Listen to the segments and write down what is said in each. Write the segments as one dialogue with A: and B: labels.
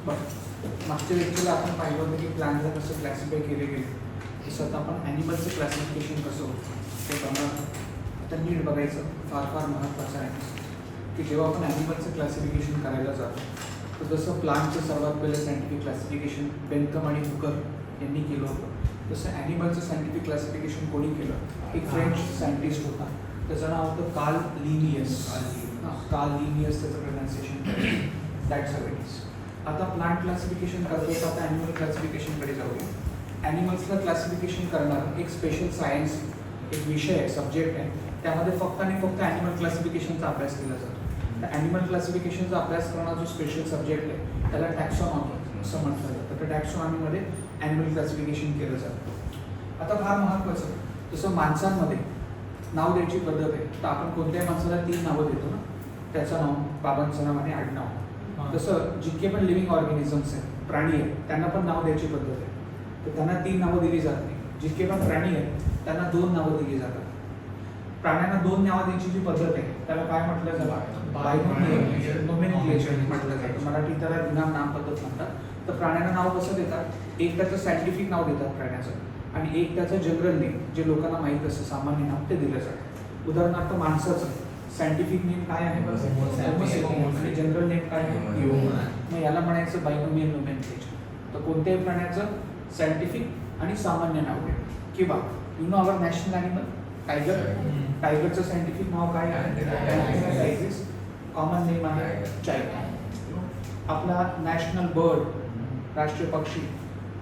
A: मागच्या लेक्चरला आपण पाहिलं होतं की प्लांटला कसं क्लासिफाय केले गेले, तसं आता आपण ॲनिमलचं क्लासिफिकेशन कसं होतं ते बघणार. आता नीट बघायचं फार फार महत्त्वाचं आहे की जेव्हा आपण ॲनिमलचं क्लासिफिकेशन करायला जातो तर जसं प्लांटचं सर्वात पहिलं सायंटिफिक क्लासिफिकेशन बेंथम आणि हुकर यांनी केलं होतं, तसं ॲनिमलचं सायंटिफिक क्लासिफिकेशन कोणी केलं? एक फ्रेंच सायंटिस्ट होता, त्याचं नाव होतं कार्ल लिनियस. कार्ल लिनियस त्याचं प्रोनाउन्सिएशन, दॅट्स अ वेट. आता प्लांट क्लासिफिकेशन करतो तर आता ॲनिमल क्लासिफिकेशनकडे जाऊया. ॲनिमल्सला क्लासिफिकेशन करणारा एक स्पेशल सायन्स, एक विषय आहे, सब्जेक्ट आहे, त्यामध्ये फक्त आणि फक्त ॲनिमल क्लासिफिकेशनचा अभ्यास केला जातो. तर ॲनिमल क्लासिफिकेशनचा अभ्यास करणारा जो स्पेशल सब्जेक्ट आहे त्याला टॅक्सॉनॉमी असं म्हटलं जातं. तर टॅक्सॉनॉमीमध्ये ॲनिमल क्लासिफिकेशन केलं जातं. आता फार महत्त्वाचं, जसं माणसांमध्ये नाव द्यायची पद्धत आहे, तर आपण कोणत्याही माणसाला 3 नावं देतो ना, त्याचं नाव, बाबांचं नाव आणि आडनाव. तसं जितके पण लिव्हिंग ऑर्गॅनिझम्स आहेत, प्राणी आहेत, त्यांना पण नाव द्यायची पद्धत आहे, तर त्यांना 3 नावं दिली जात नाही. जितके पण प्राणी आहेत त्यांना 2 नावं दिली जातात. प्राण्यांना 2 नावं द्यायची जी पद्धत आहे त्याला काय म्हटलं जातं? बायनोमियल नोमेनक्लेचर म्हटलं जातं. मराठी त्याला विनाम नाम पद्धत म्हणतात. तर प्राण्यांना नाव कसं देतात? एक त्याचं सायंटिफिक नाव देतात प्राण्याचं आणि एक त्याचं जनरल नेम, जे लोकांना माहीत असतं सामान्य नाव, ते दिलं जातं. उदाहरणार्थ माणसाचं सायंटिफिक नेम काय आहे? आणि जनरल नेम काय आहे? मग याला म्हणायचं बायनोमियल नोमेनक्लेचर. तर कोणत्याही प्राण्याचं सायंटिफिक आणि सामान्य नाव आहे. किंवा you know our national animal tiger, टायगरचं सायंटिफिक नाव काय आहे? कॉमन नेम आहे चायना. आपला नॅशनल बर्ड, राष्ट्रीय पक्षी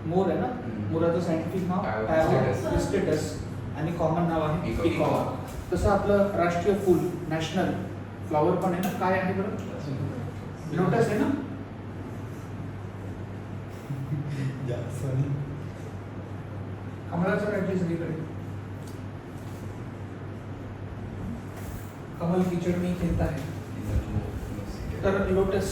A: मोर आहे ना, मोराचं सायंटिफिक नाव पॅरोलिस्टेटस आणि कॉमन नाव आहे पिकॉक. तसं आपलं राष्ट्रीय फूल, नॅशनल फ्लॉवर पण आहे ना, काय आहे बरं? लोटस आहे ना. कमळाचं राज्य सगळीकडे. कमल कीचड़ में खेलता है. तर लोटस,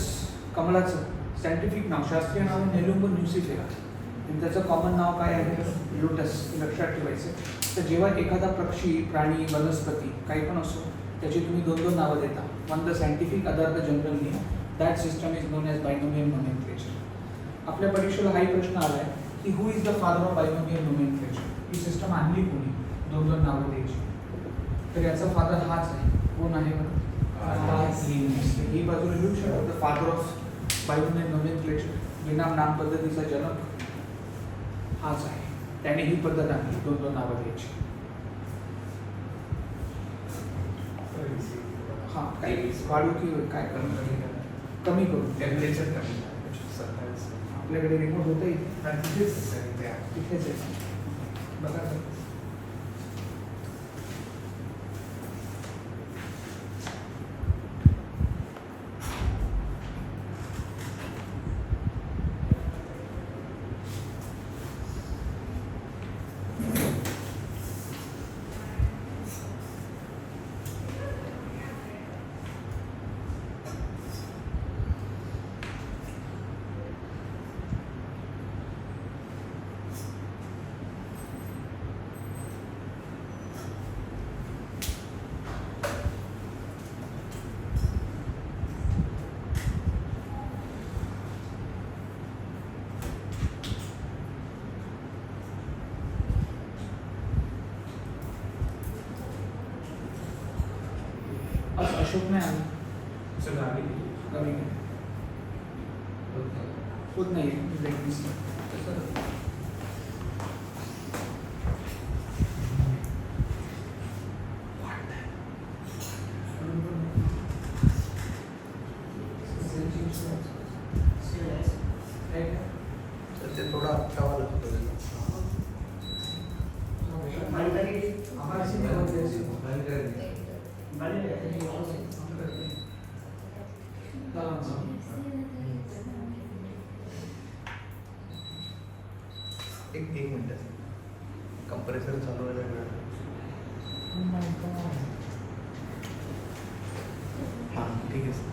A: कमळाचं सायंटिफिक नाव, शास्त्रीय नाव नेलुंबर न्यूसिफेरा आणि त्याचं कॉमन नाव काय आहे? लोटस. लक्षात ठेवायचं. तर जेव्हा एखादा पक्षी, प्राणी, वनस्पती काही पण असो, त्याची तुम्ही 2 नावं देता, one the scientific, other the general name, that system is non as binomial nomenclature. आपल्या परीक्षेला हाही प्रश्न आला आहे की who is the father of binomial nomenclature? He system आणली कोणी 2 नावं द्यायची? तर याचा फादर हाच आहे. कोण आहे बरं? ही बाजूला लिहू शकतो. The father of binomial nomenclature, विनाम नाम पद्धतीचा जनक हाच आहे. त्याने ही पद्धत आणली 2 नावं द्यायची. हां, काही वाढू की काय करणार? कमी करू, टेम्परेचर कमी. आपल्याकडे रिमोट होतं तिथेच आहे बघा. अशोक नाही आला, कमी होत नाही.
B: ते थोडा ठेवा लागतो. एक मिनिट, कंप्रेसर चालू आहे. हां ठीक आहे.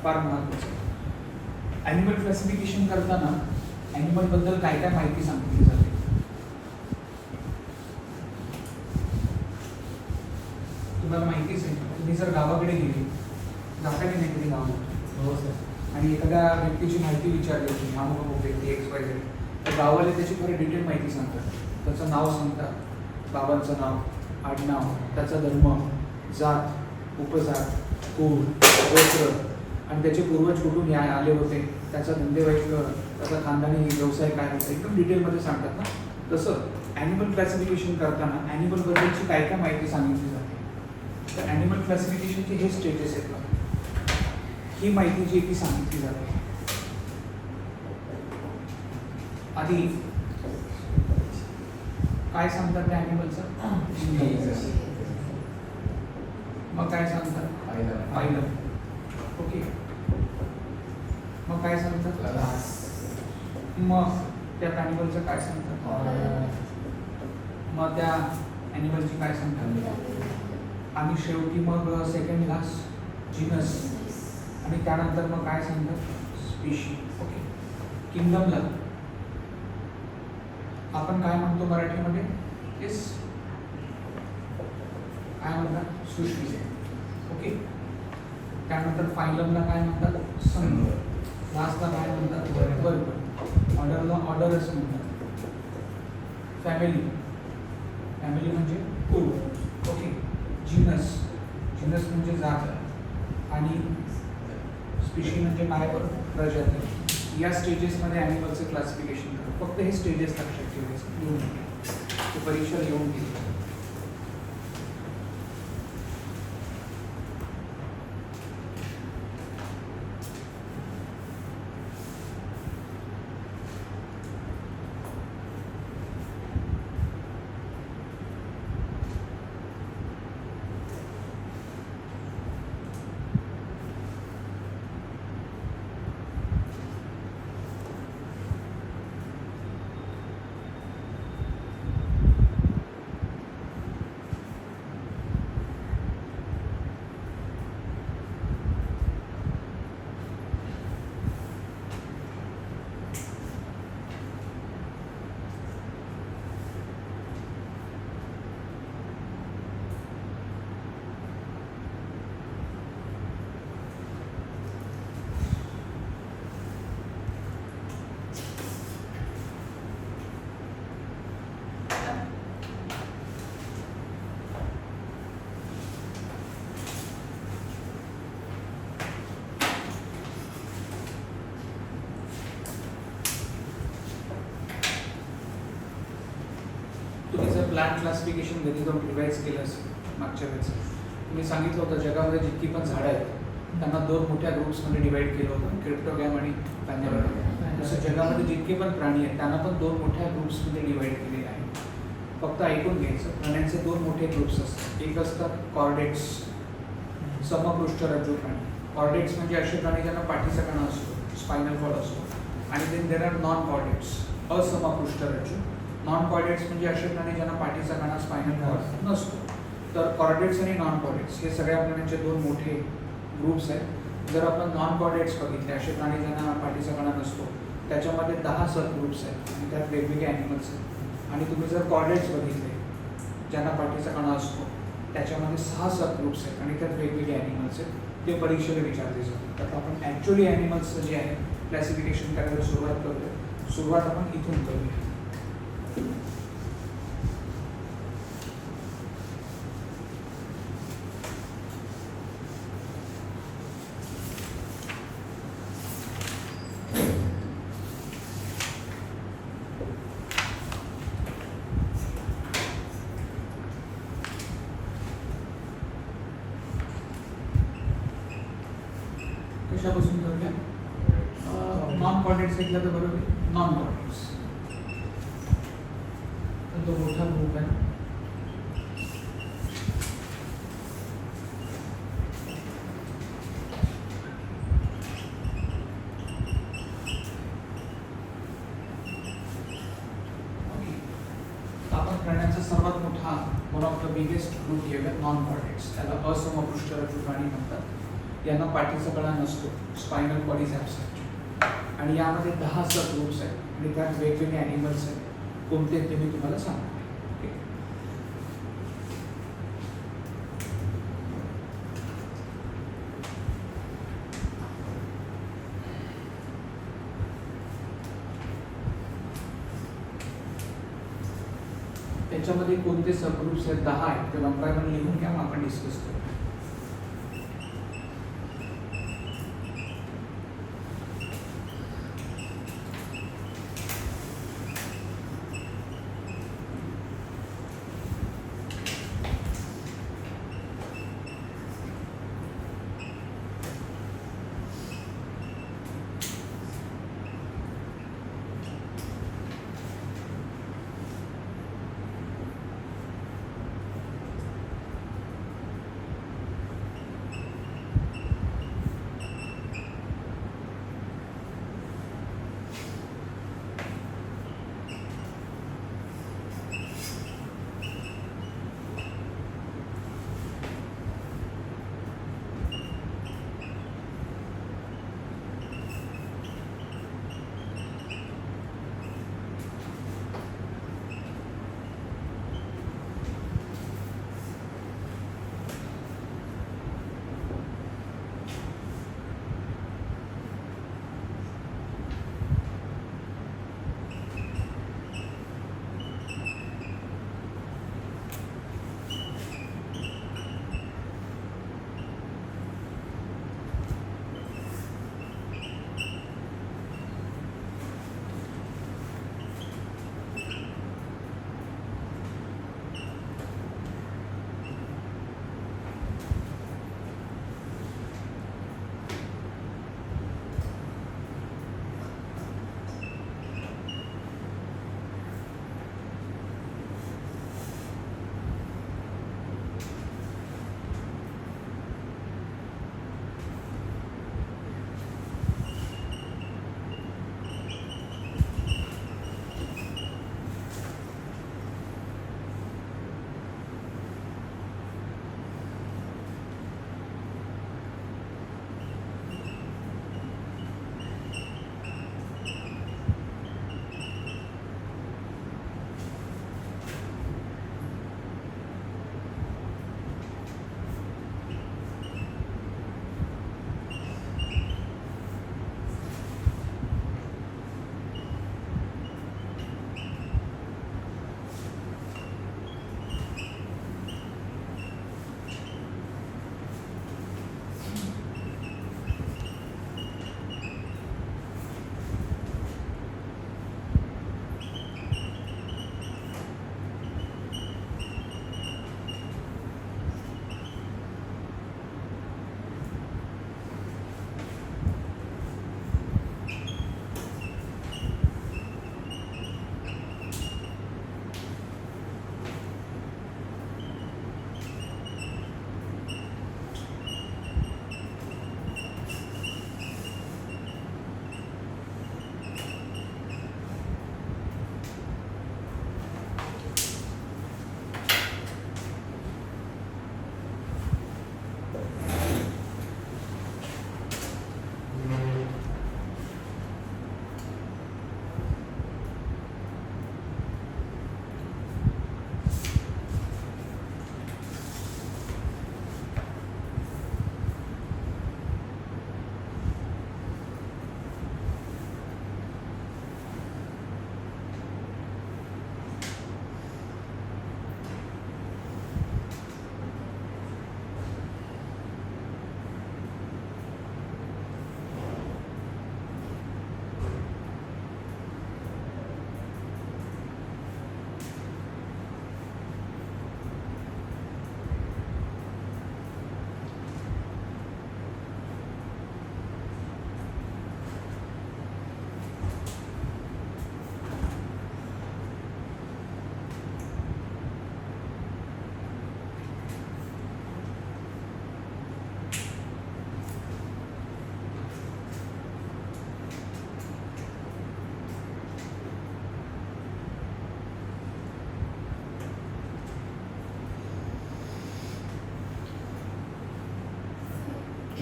A: फार महत्त्वाचं. ॲनिमल क्लासिफिकेशन करताना ॲनिमलबद्दल काय काय माहिती सांगितली जाते. तुम्हाला माहितीच आहे, तुम्ही जर गावाकडे गेली, जाता की नाही कधी गावाला?
B: हो सर.
A: आणि एखाद्या व्यक्तीची माहिती विचारली होती, अमुक व्यक्ती XYZ, तर गावाला त्याची खरी डिटेल माहिती सांगतात. त्याचं नाव सांगतात, बाबांचं नाव, आडनाव, त्याचा धर्म, जात, उपजात, कुळ, गोत्र आणि त्याचे पूर्वज कुठून आले होते, त्याचा धंदेवाईक, त्याचा खानदानी व्यवसाय काय होता, एकदम डिटेलमध्ये सांगतात ना. तसं ॲनिमल क्लासिफिकेशन करताना ॲनिमलबद्दलची काय काय माहिती सांगितली जाते. तर ॲनिमल क्लासिफिकेशनचे हे स्टेजेस आहेत बघा. ही माहिती जी ती सांगितली जाते. आधी काय सांगतात त्या ॲनिमलचं? मग काय सांगतात? पाहिलं. ओके. मग काय सांगतात? मग त्या ॲनिमलचं काय सांगतात? मग त्या ॲनिमलची काय सांगतात? आणि शेवटी मग सेकंड क्लास जीनस आणि त्यानंतर मग काय सांगतात? स्पीशी. ओके. किंगडमला आपण काय म्हणतो मराठीमध्ये? येस, काय म्हणतात? सृष्टी. ओके. त्यानंतर फायलमला काय म्हणतात? संघ. लास्टला काय म्हणतात? वर्ग. ऑर्डरला ऑर्डरच म्हणतात. फॅमिली, फॅमिली म्हणजे कुळ. ओके. जीनस, जीनस म्हणजे जात आणि स्पीशी म्हणजे काय? प्रजाती. या स्टेजेसमध्ये ॲनिमलचं क्लासिफिकेशन करतो. फक्त हे स्टेजेस लक्षात ठेवायचं, लिहून ते परीक्षा लिहून घेतली. तुम्ही जर प्लांट क्लासिफिकेशन घरी जाऊन रिवाईज केलं असेल मागच्या वेळेस, तुम्ही सांगितलं होतं जगामध्ये जितकी पण झाडं आहेत त्यांना 2 मोठ्या ग्रुप्समध्ये डिवाईड केलं होतं, क्रिप्टोगॅम आणि पॅन्थेरॉगॅम. तसं जगामध्ये जितके पण प्राणी आहेत त्यांना पण 2 मोठ्या ग्रुप्समध्ये डिवाईड केलेले आहे. फक्त ऐकून घ्यायचं, प्राण्यांचे 2 मोठे ग्रुप्स असतात. एक असतात कॉर्डेट्स, समपृष्ठरज्जू प्राणी. कॉर्डेट्स म्हणजे असे प्राणी ज्यांना पाठीचा कणा असतो, स्पायनल कॉर्ड असतो. आणि then there are non chordates, असमपृष्ठरज्जू. नॉन कॉर्डेट्स म्हणजे असे प्राणी ज्यांना पाठीचा कणा, स्पायनल कॉर्ड नसतो. तर कॉर्डेट्स आणि नॉन कॉर्डेट्स हे सगळ्या प्राण्यांचे 2 मोठे ग्रुप्स आहेत. जर आपण नॉन कॉर्डेट्स बघितले, असे प्राणी ज्यांना पाठीचा कणा नसतो, त्याच्यामध्ये 10 सब ग्रुप्स आहेत आणि त्यात वेगवेगळे ॲनिमल्स आहेत. आणि तुम्ही जर कॉर्डेट्स बघितले ज्यांना पाठीचा कणा असतो, त्याच्यामध्ये 6 सब ग्रुप्स आहेत आणि त्यात वेगवेगळे ॲनिमल्स आहेत. ते परीक्षेला विचारले जातात. तर आपण ॲक्च्युअली ॲनिमल्सचं जे आहे क्लासिफिकेशन करायला सुरुवात करतो. सुरुवात आपण इथून करूया. कशापासून करूया? नॉन कॉर्डेट्स ऐकलं तर बरोबर. नॉन कॉर्डेट्स तर तो मोठा ग्रुप आहे. आपण प्राण्यांचा सर्वात मोठा one of the biggest group घेऊया नॉन कॉर्डेट्स. त्याला असमपृष्ठरज्जू प्राणी म्हणतात. यांना पाठीचा कळा नसतो, स्पायनल कॉड इज ॲब्सेंट. आणि यामध्ये 10 सब ग्रुप्स आहेत आणि त्यात वेगवेगळे ॲनिमल्स आहेत. कोणते ते मी तुम्हाला सांगतो. ठीक आहे. त्याच्यामध्ये कोणते सबग्रुप्स आहेत? 10 आहेत. ते वन बाय वन लिहून घ्या, मग आपण डिस्कस करू.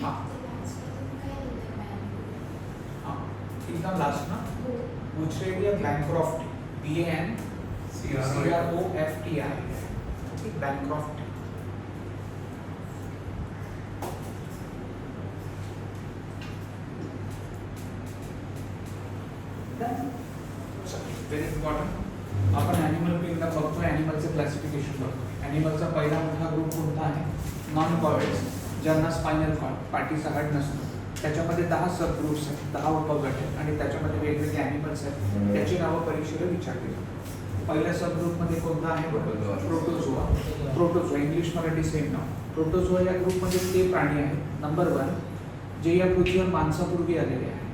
A: हां हां एकदम लास्ट ना बुचरेडिया बॅनक्रॉफ्ट BANCROFTI ओके बॅनक्रॉफ्ट व्हेरी इम्पॉर्टंट आपण ॲनिमल किंगडम बघतो ॲनिमलचं क्लासिफिकेशन बघतो ॲनिमलचा पहिला मोठा ग्रुप कोणता आहे नॉन कॉर्डेट्स ज्यांना स्पायनल कॉर्ड पाठीचा हाड नसतो त्याच्यामध्ये 10 सब ग्रुप्स आहेत 10 उपगट आहेत आणि त्याच्यामध्ये वेगवेगळे ॲनिमल्स आहेत त्याची नावं परीक्षेला विचारली जातात पहिल्या सब ग्रुपमध्ये कोणता आहे प्रोटोझोआ इंग्लिश मराठी सेम नाव प्रोटोझोआ या ग्रुपमध्ये ते प्राणी आहेत नंबर 1 जे या पृथ्वीवर माणसापूर्वी आलेले आहेत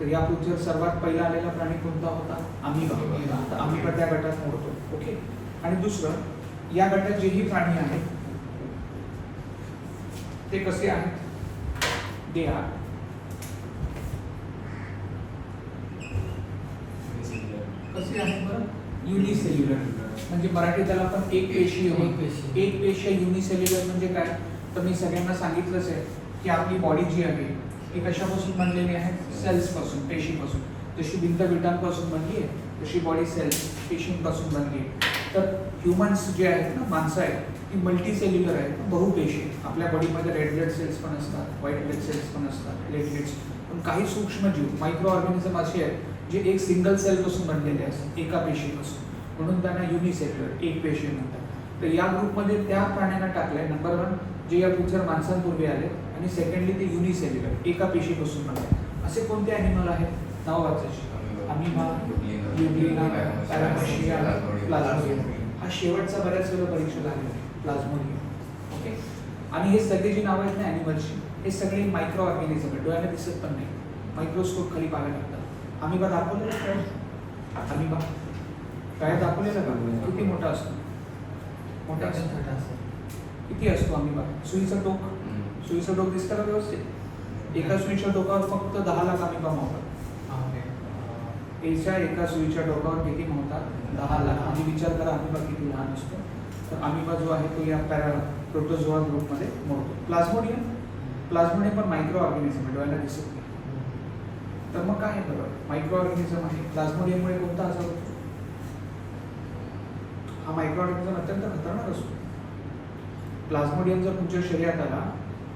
A: तर या पृथ्वीवर सर्वात पहिला आलेला प्राणी कोणता होता अमिबा अमिबा त्या गटात मोडतो ओके आणि दुसरं या गटात जेही प्राणी आहेत ते कसे आहेत दे आर कसे आहेत बरं युनिसेल्युलर म्हणजे मराठीत त्याला आपण एक पेशीय युनिसेल्युलर म्हणजे काय तर मी सगळ्यांना सांगितलंच आहे की आपली बॉडी जी आहे ही कशापासून बनलेली आहे सेल्सपासून पेशीपासून जशी भिंत विटांपासून बनली आहे तशी बॉडी सेल्स पेशींपासून बनली आहे तर ह्युमन्स जे आहेत ना माणसं आहेत ती मल्टी सेल्युलर आहेत बहुपेशी आपल्या बॉडीमध्ये रेड ब्लड सेल्स पण असतात व्हाईट ब्लड सेल्स पण असतात प्लेटलेट्स पण काही सूक्ष्मजीव मायक्रो ऑर्गॅनिझम असे आहेत जे एक सिंगल सेलपासून बनलेले असतात एका पेशीपासून म्हणून त्यांना युनिसेल्युलर एक पेशी म्हणतात तर या ग्रुपमध्ये त्या प्राण्यांना टाकलंय नंबर 1 जे या पृथ्वीवर माणसांपूर्वी आले आणि सेकंडली ते युनिसेल्युलर एका पेशीपासून बनले असे कोणते ॲनिमल आहेत नाव वाचायचे अमिबा युग्लिना पॅरामेशिया प्लाझ्मोडियम हा शेवटचा बऱ्याच वेळा परीक्षेला आलेला प्लाझ्मोडियम ओके आणि हे सगळे जी नावं आहेत ना ॲनिमल्सची हे सगळे मायक्रो ऑर्गॅनिझम आहेत डोळ्याला दिसत पण नाही मायक्रोस्कोप खाली पाहायला लागतात अमिबा दाखवलेला काय अमिबा काय दाखवलेला का किती मोठा असतो मोठा असतो किती असतो अमिबा सुईचं टोक दिसतं का व्यवस्थित एका सुईच्या टोकावर फक्त 10 लाख अमिबा मावतात एका सुईच्या टोकावर किती मावतात 10 लाख आणि विचार करा अमिबा किती लहान असतो तर अमिबा जो आहे तो या प्रोटोझोआ ग्रुपमध्ये मोडतो प्लाझ्मोडियम पण मायक्रो ऑर्गॅनिझम आहे डोळ्याला दिसत नाही तर मग काय आहे बरं मायक्रो ऑर्गॅनिझम आहे प्लाझ्मोडियममुळे कोणता आजार होतो हा मायक्रो ऑर्गॅनिझम अत्यंत खतरनाक असतो प्लाझ्मोडियम जर तुमच्या शरीरात आला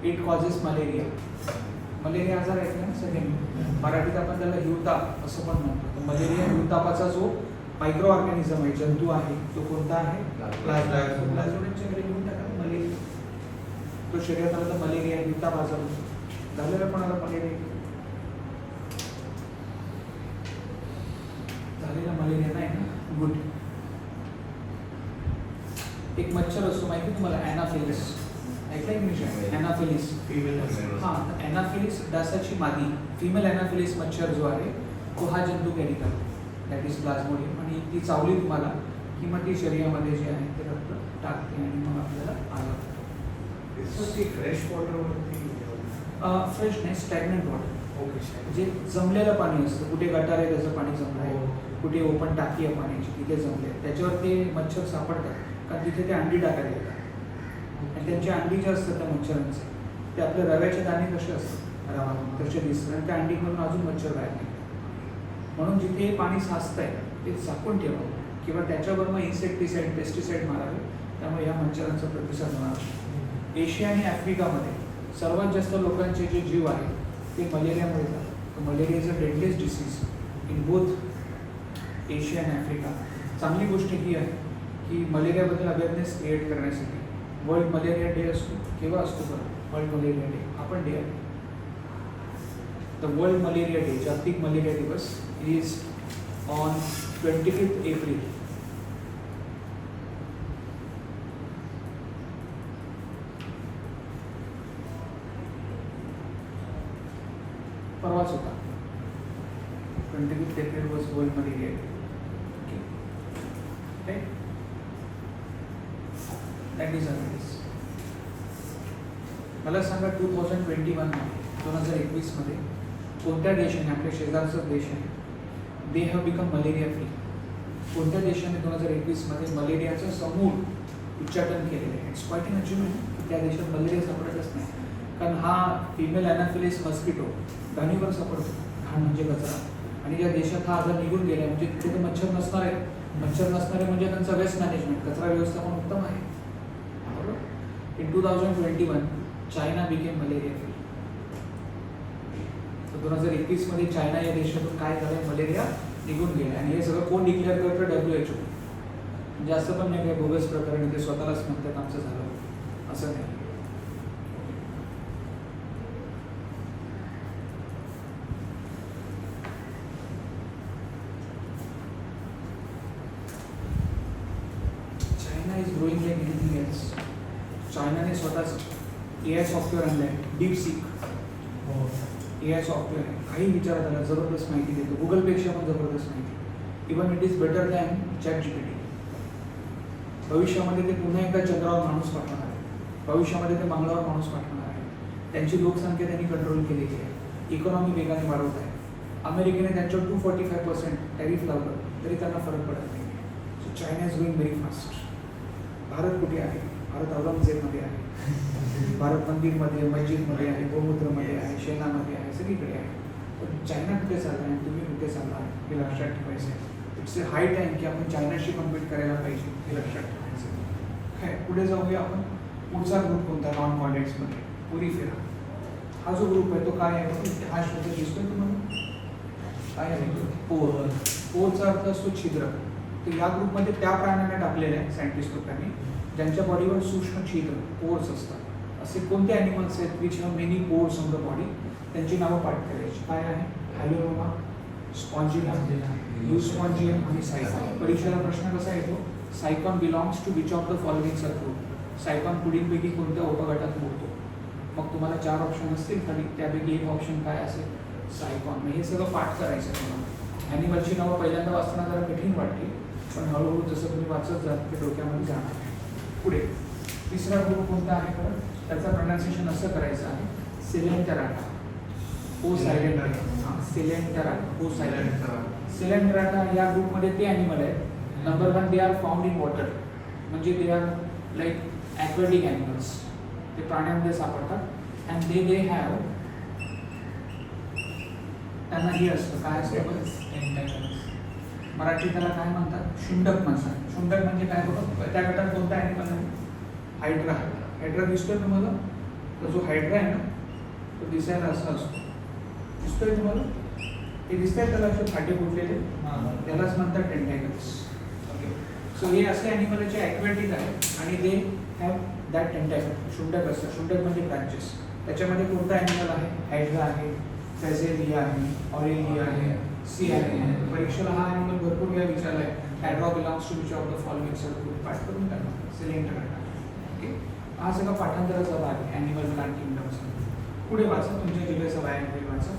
A: इट कॉजेस मलेरिया आजार आहे ना सगळ्यांनी मराठीत आपण त्याला हिवताप असं पण म्हणतो तर मलेरिया हिवतापाचा जो मायक्रो ऑर्गॅनिझम आहे जंतू आहे तो कोणता आहे प्लाझ्मोडियमच्या कडे घेऊन टाका मलेरिया तो शरीरात आला तर मलेरिया हिवताप आजार होतो झालेला कोणाला मलेरिया झालेला मलेरिया नाही ना गुड एक मच्छर असतो माहिती तुम्हाला ॲनाफिलिस ऐकलंय की ॲनाफिलिस हां ॲनाफिलिस डासाची मादी फिमेल ॲनाफिलिस मच्छर जो आहे तो हा जंतू कॅरी करतो दॅट इज प्लाझ्मोडियम आणि ती चावली तुम्हाला की मग ती शरीरामध्ये जे आहे ते रक्त टाकते आणि मग आपल्याला आजार
B: फ्रेश वॉटर
A: फ्रेश नाही स्टॅग्नंट वॉटर
B: ओके
A: जे जमलेलं पाणी असतं कुठे गटार आहे त्याचं पाणी जमलं आहे कुठे ओपन टाकी आहे पाण्याची तिथे जमले त्याच्यावर ते मच्छर सापडतात कारण तिथे ते अंडी टाकायला येतात आणि त्यांचे अंडी जे असतात त्या मच्छरांचे ते आपल्या रव्याचे दाणे कसे असतात रवा तसे दिसतात आणि त्या अंडीमधून अजून मच्छर बाहेर निघतात म्हणून जिथे हे पाणी साचत आहे ते झाकून ठेवावं किंवा त्याच्यावर मग इन्सेक्टिसाईड पेस्टिसाईड मारावे त्यामुळे या मच्छरांचा प्रतिसाद होणार एशिया आणि आफ्रिकामध्ये सर्वात जास्त लोकांचे जे जीव आहे ते मलेरियामुळे जातात malaria is a deadliest disease in both Asia आणि आफ्रिका चांगली गोष्ट ही आहे की मलेरियाबद्दल अवेअरनेस क्रिएट करण्यासाठी वर्ल्ड मलेरिया डे असतो केव्हा असतो बरं वर्ल्ड मलेरिया डे आपण डे आहे द वर्ल्ड मलेरिया डे जागतिक मलेरिया दिवस इज ऑन 25 एप्रिल परवाच होता 25 April was world malaria day right? That is how it is. मला सांगा 2021 मध्ये कोणत्या देशाने आपल्या शेजारचा देश आहे they have become malaria free कोणत्या देशाने 2021 मध्ये मलेरियाचं समूळ उच्चाटन केलेलं आहे इट्स क्वाईट एन अचिव्हमेंट त्या देशात मलेरिया सापडतच नाही कारण हा फिमेल ॲनाफिलिस मस्किटो घाणीवर सापडतो. घाण म्हणजे कचरा. आणि ज्या देशात हा आजार निघून गेला म्हणजे तिथे तर मच्छर नसणार आहे. मच्छर नसणारे म्हणजे त्यांचं वेस्ट मॅनेजमेंट, कचरा व्यवस्थापन उत्तम आहे. बरोबर. In 2021 China became malaria free. 2021 मध्ये चायना या देशातून काय झालं, मलेरिया निघून गेला. आणि हे सगळं कोण डिक्लेअर करतं? WHO. म्हणजे असं पण नाही काय बोगस प्रकरण ते स्वतःलाच म्हणतात आमचं झालं, असं नाही. China is growing like anything else. चायनाने स्वतःच AI सॉफ्टवेअर आणलं आहे, डीपसीक. AI सॉफ्टवेअर आहे, काही विचारा त्याला जबरदस्त माहिती देतो, गुगलपेक्षा पण जबरदस्त माहिती. Even it is better than ChatGPT. भविष्यामध्ये ते पुन्हा एकदा चंद्रावर माणूस पाठवणार आहे, भविष्यामध्ये ते मंगळावर माणूस पाठवणार आहे. त्यांची लोकसंख्या त्यांनी कंट्रोल केलेली आहे, इकॉनॉमी वेगाने वाढवत आहे. अमेरिकेने त्यांच्यावर 245% टॅरिफ लावलं तरी त्यांना फरक पडत नाही. So China is going very fast. Bharat कुठे आहे? भारत औरंगजेबमध्ये आहे, भारत मंदिरमध्ये, मस्जिदमध्ये आहे, गोमूत्रमध्ये आहे, शेणामध्ये आहे, सगळीकडे आहे. पण चायना कुठे चालला आहे, तुम्ही कुठे चालला आहे, हे लक्षात ठेवायचं आहे. इट्स अ हाय टाईम की आपण चायनाशी कम्पीट करायला पाहिजे, हे लक्षात ठेवायचं. काय पुढे जाऊया आपण. पुढचा ग्रुप कोणता? नॉन कॉलेजमध्ये पुरी फेरा. हा जो ग्रुप आहे तो काय आहे? हा शब्द दिसतोय तुम्हाला? काय आहे? पोर. पोरचा अर्थ असतो छिद्र. तर या ग्रुपमध्ये त्या प्राण्यांना टाकलेलं आहे सायंटिस्ट लोकांनी ज्यांच्या बॉडीवर सूक्ष्म छिद्र, पोर्स असतात. असे कोणते ॲनिमल्स आहेत which have many pores on the body? त्यांची नावं पाठ करायची. काय आहे? हॅलोरोमा, स्पॉन्जियम, यूस्पॉन्जियम आणि सायकॉन. परीक्षेला प्रश्न कसा येतो? Sycon belongs to which of the following subgroup? Sycon पुढीलपैकी कोणत्या उपगटात मोडतो? मग तुम्हाला 4 ऑप्शन असतील खाली, त्यापैकी एक ऑप्शन काय असेल? सायकॉन. हे सगळं पाठ करायचं आहे तुम्हाला. ॲनिमलची नावं पहिल्यांदा वाचताना जरा कठीण वाटते, पण हळूहळू जसं तुम्ही वाचत जाल ते डोक्यामध्ये जाणार. पुढे तिसरा ग्रुप कोणता आहे? बरं, त्याचं प्रोनाउन्सिएशन असं करायचं आहे, सिलेंटराटा. ओ सायलेंट आहे. सिलेंटराटा, ओ सायलेंट. सिलेंटराटा या ग्रुपमध्ये ते ॲनिमल आहेत. Number 1, they are found in water, म्हणजे they are like aquatic animals. ते पाण्यामध्ये सापडतात. अँड दे हॅव, त्यांना हे असतं, काय असतं मराठी त्याला काय म्हणतात? शुंडक म्हणतात. शुंडक म्हणजे काय बघा, त्या गटात कोणता ॲनिमल आहे? हायड्रा. हायड्रा दिसतोय तुम्हाला? तर जो हायड्रा आहे ना तो दिसायला असा असतो. दिसतोय तुम्हाला? हे दिसतंय त्याला असे फाटे फुटलेले, त्यालाच म्हणतात टेंटॅकल्स. ओके. सो हे असे ॲनिमल जे ॲक्वेटिक आहेत आणि दे हॅव दॅट टेंटॅकल. शुंडक असतं. शुंडक म्हणजे ब्रांचेस. त्याच्यामध्ये कोणता ॲनिमल आहे? हायड्रा आहे, फॅझेलिया आहे, ऑरेलिया आहे, सी आहे. परीक्षेला हा ॲनिमल भरपूर वेळा विचारला आहे. Hydra belongs to which of the following subgroup? पाठ करून टाका. सिलेंटराटा. ओके. हा सगळा पाठांतराचा भाग आहे ॲनिमल प्लांट किंगडमचा. पुढे वाचा, तुमच्या जिल्ह्याचा बाहेर वाचा.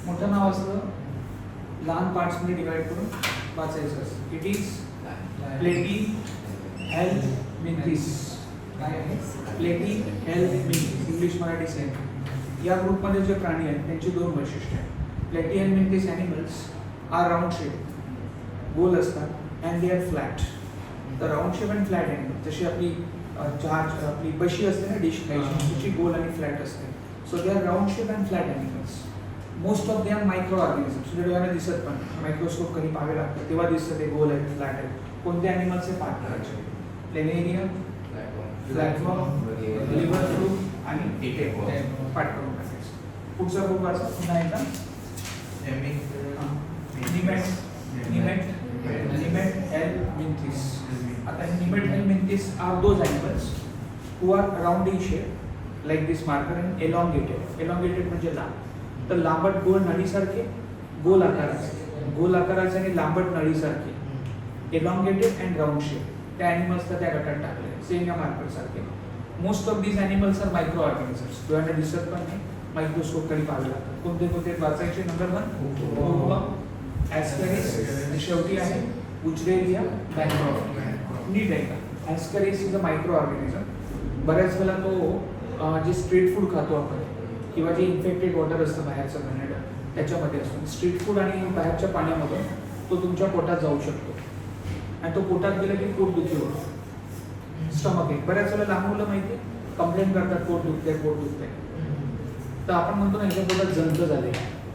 A: मोठं नाव असतं, लहान पार्ट्समध्ये डिवाइड करून वाचायचं असतं. इट इज प्लेटी हेल्थ मिंथिस. काय आहे? प्लेटी हेल्थ मिंथिस, इंग्लिश मराठी सेम. या ग्रुपमध्ये जे प्राणी आहेत त्यांची 2 वैशिष्ट्ये आहेत. Platyhelminthes animals are round shape, गोल असतात, अँड दे आर फ्लॅट. तर round shape and flat animal, जशी आपली आपली बशी असते ना डिश खायची, तिची गोल आणि फ्लॅट असते. So they are round shape and flat animals. Most of they are microorganisms. डोळ्याने दिसत पण, मायक्रोस्कोप कधी पाहावे लागतं तेव्हा दिसतं ते गोल आहेत, फ्लॅट आहेत. कोणत्या ॲनिमल्सचे पाठ करायचे? प्लेनेरियम, फ्लॅटफॉर्म, लिव्हर फ्लू आणि पाठ करून टाकायचं. पुढचा ग्रुप वाचा पुन्हा एकदा. निमेट हेल्मिंथिस. आता हे nemathelminthes are those animals who are round in shape like this marker and elongated. Elongated म्हणजे लांब. तर लांबट गोल नळीसारखे, गोल आकाराचे, गोल आकाराचे आणि लांबट नळीसारखे, एलॉंगेटेड अँड राऊंड शेप. त्या ॲनिमल्सला त्या गटात टाकले, सेम या मार्कर सारखे. Most of these animals are microorganisms. डोळ्याने दिसत पण नाही, मायक्रोस्कोप कडे पाहावे लागतात. कोणते कोणते वाचायचे? नंबर 1 ॲस्कॅरिस, शेवटी आहे बुचरेलिया बँक्रॉफ्ट. नीट आहे का? Ascaris is a micro organism. बऱ्याच वेळेला तो जे स्ट्रीट फूड खातो आपण किंवा जे इन्फेक्टेड वॉटर असतं बाहेरचं घाणेरडं त्याच्यामध्ये असतो. स्ट्रीट फूड आणि बाहेरच्या पाण्यामधून तो तुमच्या पोटात जाऊ शकतो. आणि तो पोटात गेला की पोट दुखी होतो, स्टमक एक. बऱ्याच वेळेला लहान मुलं माहिती आहे कंप्लेंट करतात पोट दुखतंय पोट दुखतंय. तर आपण म्हणतो ना याच्या पोटात जंत झाले,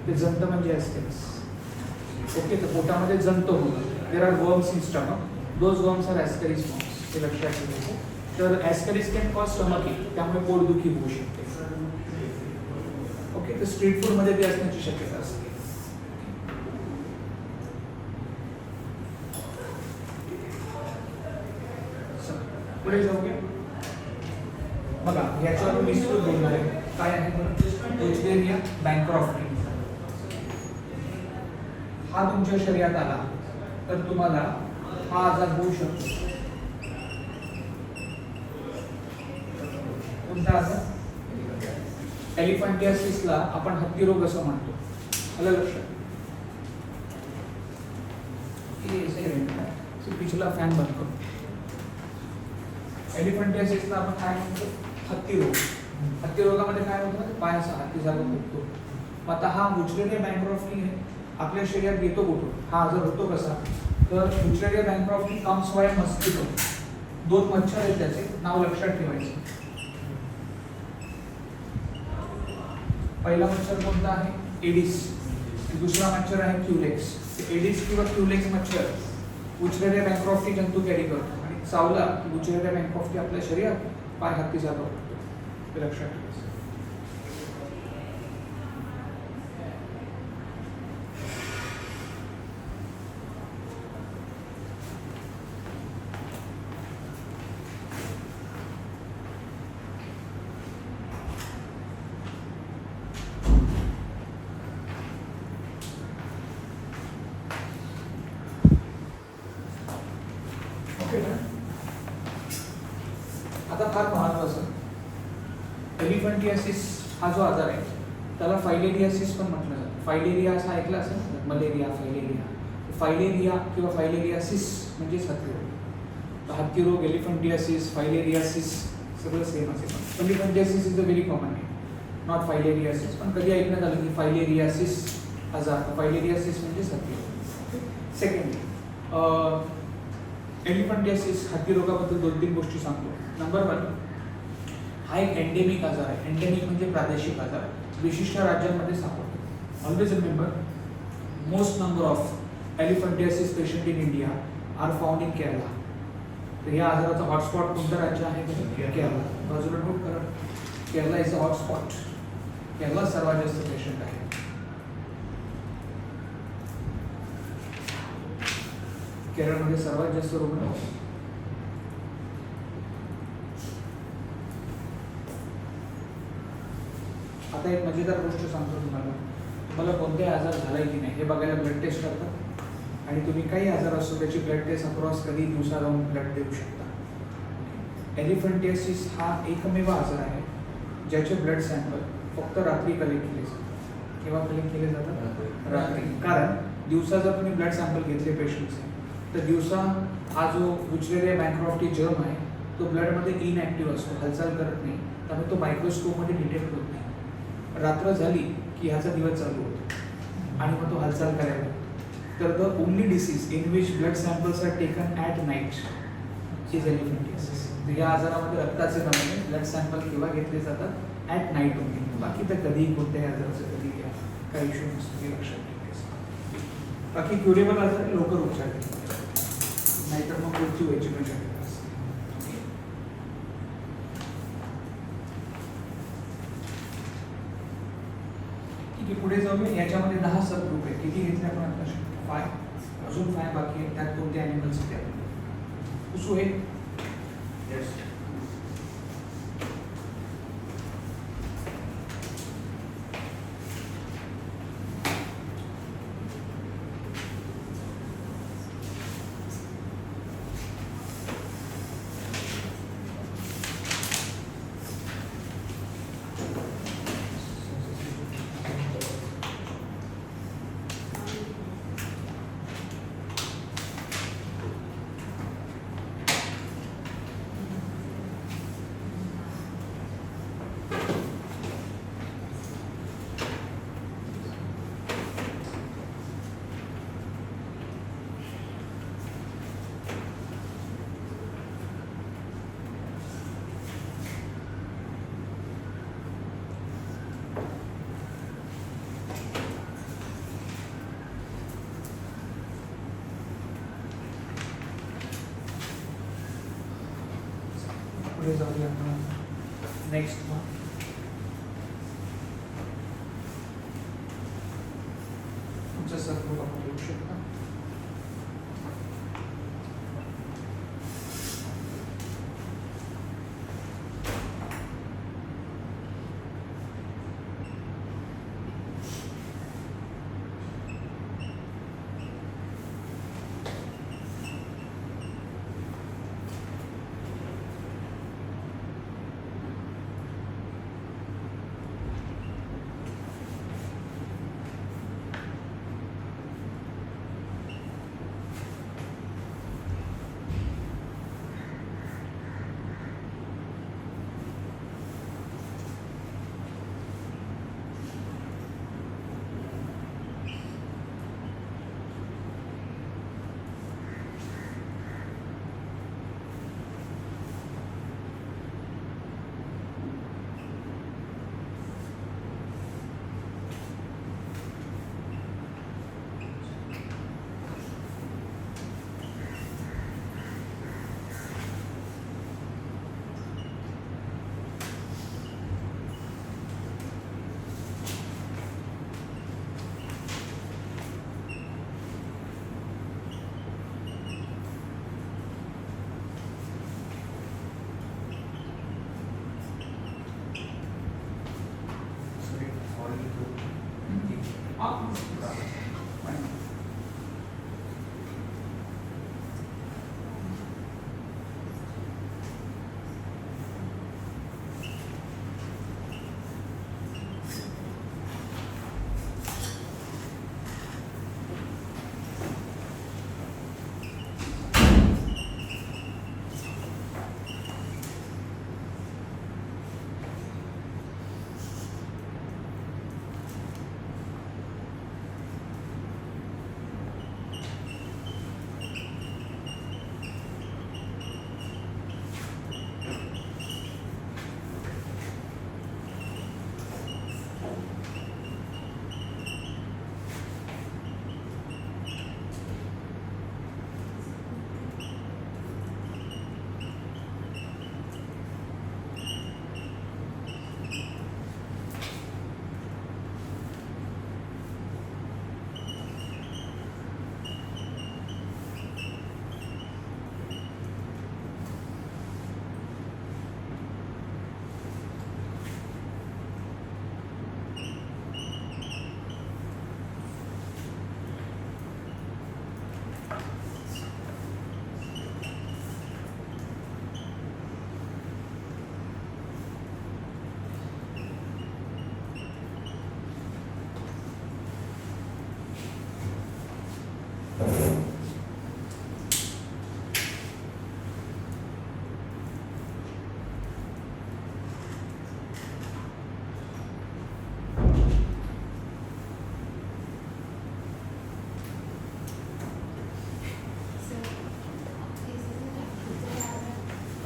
A: ते जंत म्हणजे ॲस्कॅरिस. ओके, तर पोटामध्ये जंत होतं. There are worms in stomach, those worms are ascaris worms, हे लक्षात ठेवायचं. तर ॲस्कॅरिस कॅन कॉज स्टमक एक, त्यामुळे पोटदुखी होऊ शकते. ओके, तर स्ट्रीट फूडमध्ये ते असण्याची शक्यता असते. पुढे जाऊया. बघा याच्यावर मी विस्तृत बोलणार आहे. काय आहे बरं? बुचलेरिया बँक्रॉफ्टी. हा तुमच्या शरीरात आला तर तुम्हाला हा आजार होऊ शकतो. कोणता आजार? एलिफंटियासिसला आपण हत्ती रोग असं म्हणतो. आलं लक्षात? पिछला फॅन बंद करू. एलिफंटियासिसला आपण काय म्हणतो? हत्ती रोग. हत्ती रोगामध्ये काय होतं? पाय असा हत्तीसारखं फुगतो. मग आता हा बुचलेरिया बँक्रॉफ्टी आपल्या शरीरात येतो कुठून? हा आजार होतो कसा? तर बुचलेरिया बँक्रॉफ्टी कम्स बाय मस्किटो. 2 मच्छर आहेत त्याचे, नाव लक्षात ठेवायचं. पहिला मच्छर कोणता आहे? एडिस. दुसरा मच्छर आहे क्युलेक्स. एडिस किंवा क्युलेक्स मच्छर बुचलेरिया बँक्रॉफ्टी जंतू कॅरी करतो आणि चावला की बुचलेरिया बँक्रॉफ्टी आपल्या शरीरात पाय हत्तीसारखा होतो. हे लक्षात ठेवायचं. आता फार महत्वाचं, एलिफंटियासिस हा जो आजार आहे त्याला फायलेरियासिस पण म्हटलं जातं. फायलेरिया असं ऐकलं असेल, मलेरिया, फायलेरिया. फायलेरिया किंवा फायलेरियासिस म्हणजेच हत्ती रोग. तर हत्ती रोग, एलिफंटियासिस, फायलेरियासिस सगळं सेम असेल. Elephantiasis is a very common name, not filariasis. पण कधी ऐकण्यात आलं की फायलेरियासिस आजार, फायलेरियासिस म्हणजेच हत्ती रोग. सेकंडली एलिफंटियासिस हत्ती रोगाबद्दल 2-3 गोष्टी सांगतो. नंबर 1, हा एक एंडेमिक आजार आहे. एंडेमिक म्हणजे प्रादेशिक आजार, विशिष्ट राज्यांमध्ये सापडतो. Always remember, most number of elephantiasis patient in India are found in Kerala. तर या आजाराचा हॉटस्पॉट कोणतं राज्य आहे? केरला. बाजूला नोट करा, Kerala is a hotspot. Kerala सर्वात जास्त पेशंट आहे. केरळमध्ये सर्वात जास्त रुग्ण. आता एक मजेदार गोष्ट सांगतो तुम्हाला कोणताही आजार झालाय की नाही हे बघायला ब्लड टेस्ट करतात. आणि तुम्ही काही आजार असतो त्याची ब्लड टेस्ट अक्रॉस कधी दिवसा जाऊन ब्लड देऊ शकता. एलिफंटियासिस हा एकमेव आजार आहे ज्याचे ब्लड सॅम्पल फक्त रात्री कलेक्ट केले जातात. केव्हा कलेक्ट केले जातात? रात्री. कारण दिवसा जर तुम्ही ब्लड सॅम्पल घेतले पेशंटचे तर दिवसा हा जो बुचलेरिया बँक्रॉफ्टी जर्म आहे तो ब्लडमध्ये इनॲक्टिव्ह असतो, हालचाल करत नाही, त्यामुळे तो मायक्रोस्कोपमध्ये डिटेक्ट होत नाही. रात्र झाली की ह्याचा दिवस चालू होतो आणि मग तो हालचाल करायला लागतो. तर the only disease in which blood samples are taken at night is elephantiasis. या आजारामध्ये रक्ताचे नमुने ब्लड सॅम्पल केव्हा घेतले जातात? At night only. बाकी तर कधीही कोणत्याही आजाराचं कधी घ्या, काही इश्यू नसतो, हे लक्षात ठेवायचं. बाकी क्युरेबल आजार लवकर उपचार घेतला, नाहीतर मग मृत्यू व्हायची पण शक्यता असते. ठीक आहे, पुढे जाऊया. याच्यामध्ये 10 सब ग्रुप आहे. किती घेतले आपण आता? 5. अजून 5 बाकी आहेत. त्यात कोणते ॲनिमल्स आहेत? उसू आहे. पुढे जाऊया आपण नेक्स्ट मग तुमचा सर्व आपण येऊ शकता.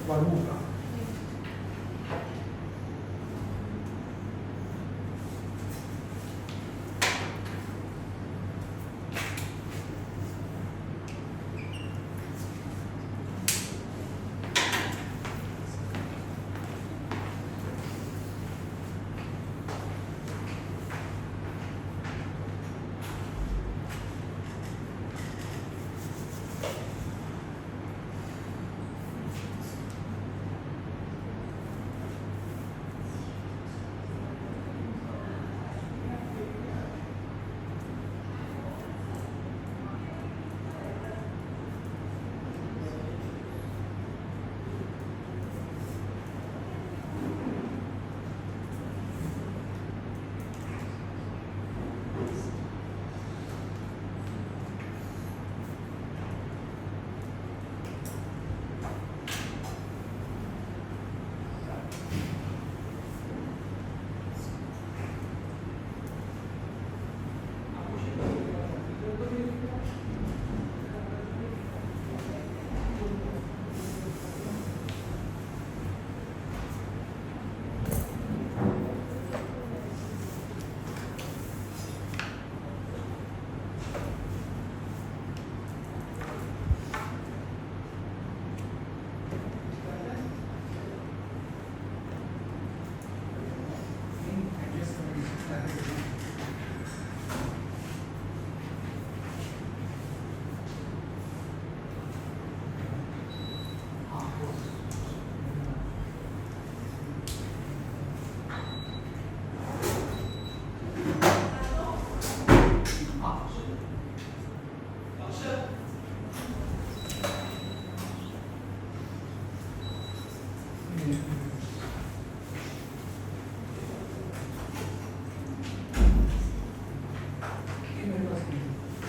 A: वाढवू का?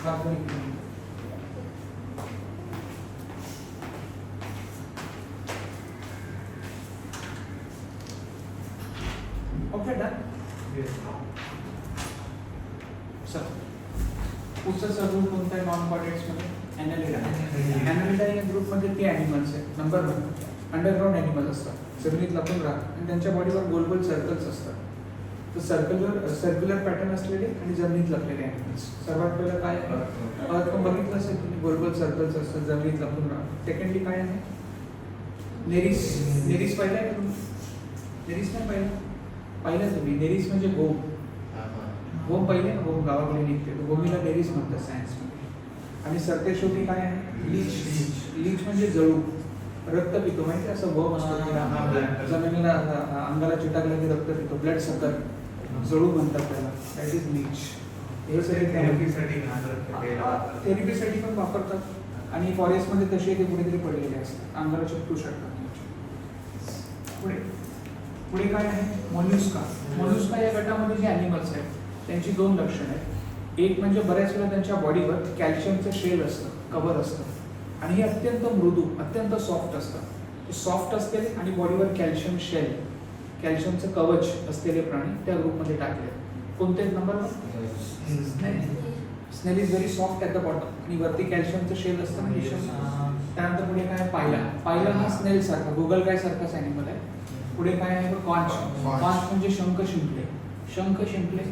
A: कार्बनिक अणू. Okay done. सर पुढचा सबग्रुप कोणता आहे नॉन कॉर्डेट्स मध्ये? ॲनालिडा. ॲनालिडा या ग्रुपमध्ये ते ॲनिमल्स आहेत. नंबर 1 अंडरग्राऊंड ॲनिमल्स असतात, जमिनीत लपून राहतात आणि त्यांच्या बॉडीवर गोल गोल सर्कल्स असतात. तर सर्क्युलर पॅटर्न असलेले आणि जमिनीत लपलेले ॲनिमल्स. सर्वात पहिलं काय आहे? अर्थ बघितलं असेल तुम्ही, गोल गोल सर्कल्स असतात, जमिनीत लपून राहतात. सेकंडली काय आहे? नेरिस. नेरिस पाहिलं आहे का तुम्ही? नेरिस नाही पाहिलं तुम्ही? नेरिस म्हणजे गोम. गोम पहिले ना, गोम गावाकडे निघते, तर गोमीला नेरिस म्हणतात सायन्समध्ये. आणि सरते शेवटी काय आहे? लीच. लीच म्हणजे जळू, रक्त पितो, माहिती आहे? असं गोम असतो जमिनीला अंगाला चिटाकलं की रक्त पितो, ब्लड सकर, जळू म्हणतात त्याला, दॅट इज लीच. हे सगळे थेरपीसाठी पण वापरतात आणि फॉरेस्टमध्ये तसे ते कुठेतरी पडलेले असतात, अंगाला चिपटू शकतात. पुढे काय आहे? मोल्युस्का. मोल्युस्का या गटामध्ये जे ॲनिमल्स आहेत त्यांची 2 लक्षणं आहेत. एक म्हणजे बऱ्याच वेळा त्यांच्या बॉडीवर कॅल्शियमचं शेल असतं, कव्हर असतं आणि हे अत्यंत मृदू, अत्यंत सॉफ्ट असतात. सॉफ्ट असलेले आणि बॉडीवर कॅल्शियम शेल, कॅल्शियमचं कवच असलेले प्राणी त्या ग्रुपमध्ये टाकले. कोणते? नंबर 1 स्नेल is very soft at the bottom आणि वरती कॅल्शियमचं शेल असतं ना. त्यानंतर पुढे काय? पायला. पायला हा स्नेल सारखा, गुगल काय सारखाच ॲनिमल आहे. पुढे काय आहे? कॉन्च. कॉन्च म्हणजे शंख शिंपले. शंख शिंपले,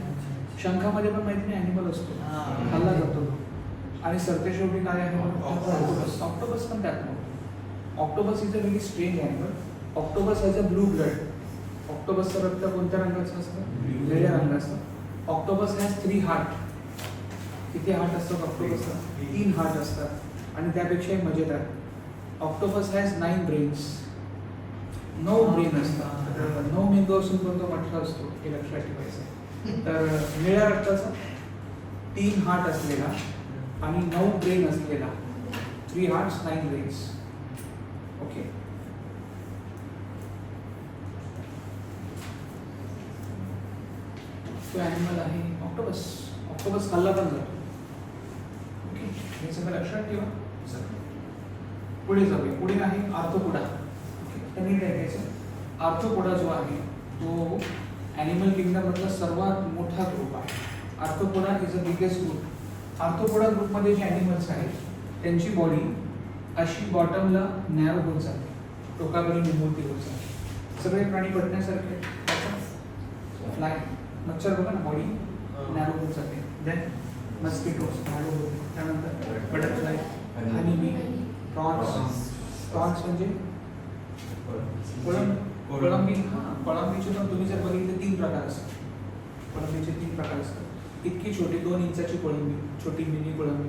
A: शंखामध्ये पण माहिती नाही ॲनिमल असतो, खाल्ला जातो. आणि सरते शेवटी काय आहे? ऑक्टोपस. ऑक्टोपस पण त्यात नव्हतं. Octopus is a very strange animal. Octopus has a blue blood. ऑक्टोपसचं रक्त कोणत्या रंगाचं असतं? निळ्या रंगाचं. Octopus has 3 heart. किती हार्ट असतात ऑक्टोपसला? 3 हार्ट असतात. आणि त्यापेक्षाही मजेदार, ऑक्टोपस हॅज 9 ब्रेन्स. 9 ब्रेन असतात. 9 मेंदू असून पण तो मोठा असतो, हे लक्षात ठेवायचं. तर निळ्या रक्ताचा 3 हार्ट असलेला आणि 9 ब्रेन असलेला, 3 हार्ट्स 9 ब्रेन्स. ओके. तो ॲनिमल आहे ऑक्टोपस. ऑक्टोपस खाल्ला पण जातो. ओके, हे सगळं लक्षात ठेवा. पुढे जाऊया. पुढे आहे आर्थ्रोपोडा. तर नीट ऐकायचं. आर्थ्रोपोडा जो आहे तो ॲनिमल किंगडममधला सर्वात मोठा ग्रुप आहे. Arthropoda is a biggest group. Arthropoda ग्रुपमध्ये जे ॲनिमल्स आहेत त्यांची बॉडी अशी बॉटमला नॅरो होत जाते, टोकाकडे निमुळती होत जाते. सगळे प्राणी पडण्यासारखे. फ्लाय, मच्छर बघा ना, बॉडी नॅरो होत जाते. देन मस्किटोज नॅरो होते. त्यानंतर बटरफ्लाय, हनीबी, प्रॉन्स. प्रॉन्स म्हणजे कोळंबी. कोळंबीचे पण तुम्ही जर बघितले 3 प्रकार असतात. कोळंबीचे 3 प्रकार असतात. इतकी छोटी 2 इंचाची कोळंबी, छोटी मिनी कोळंबी,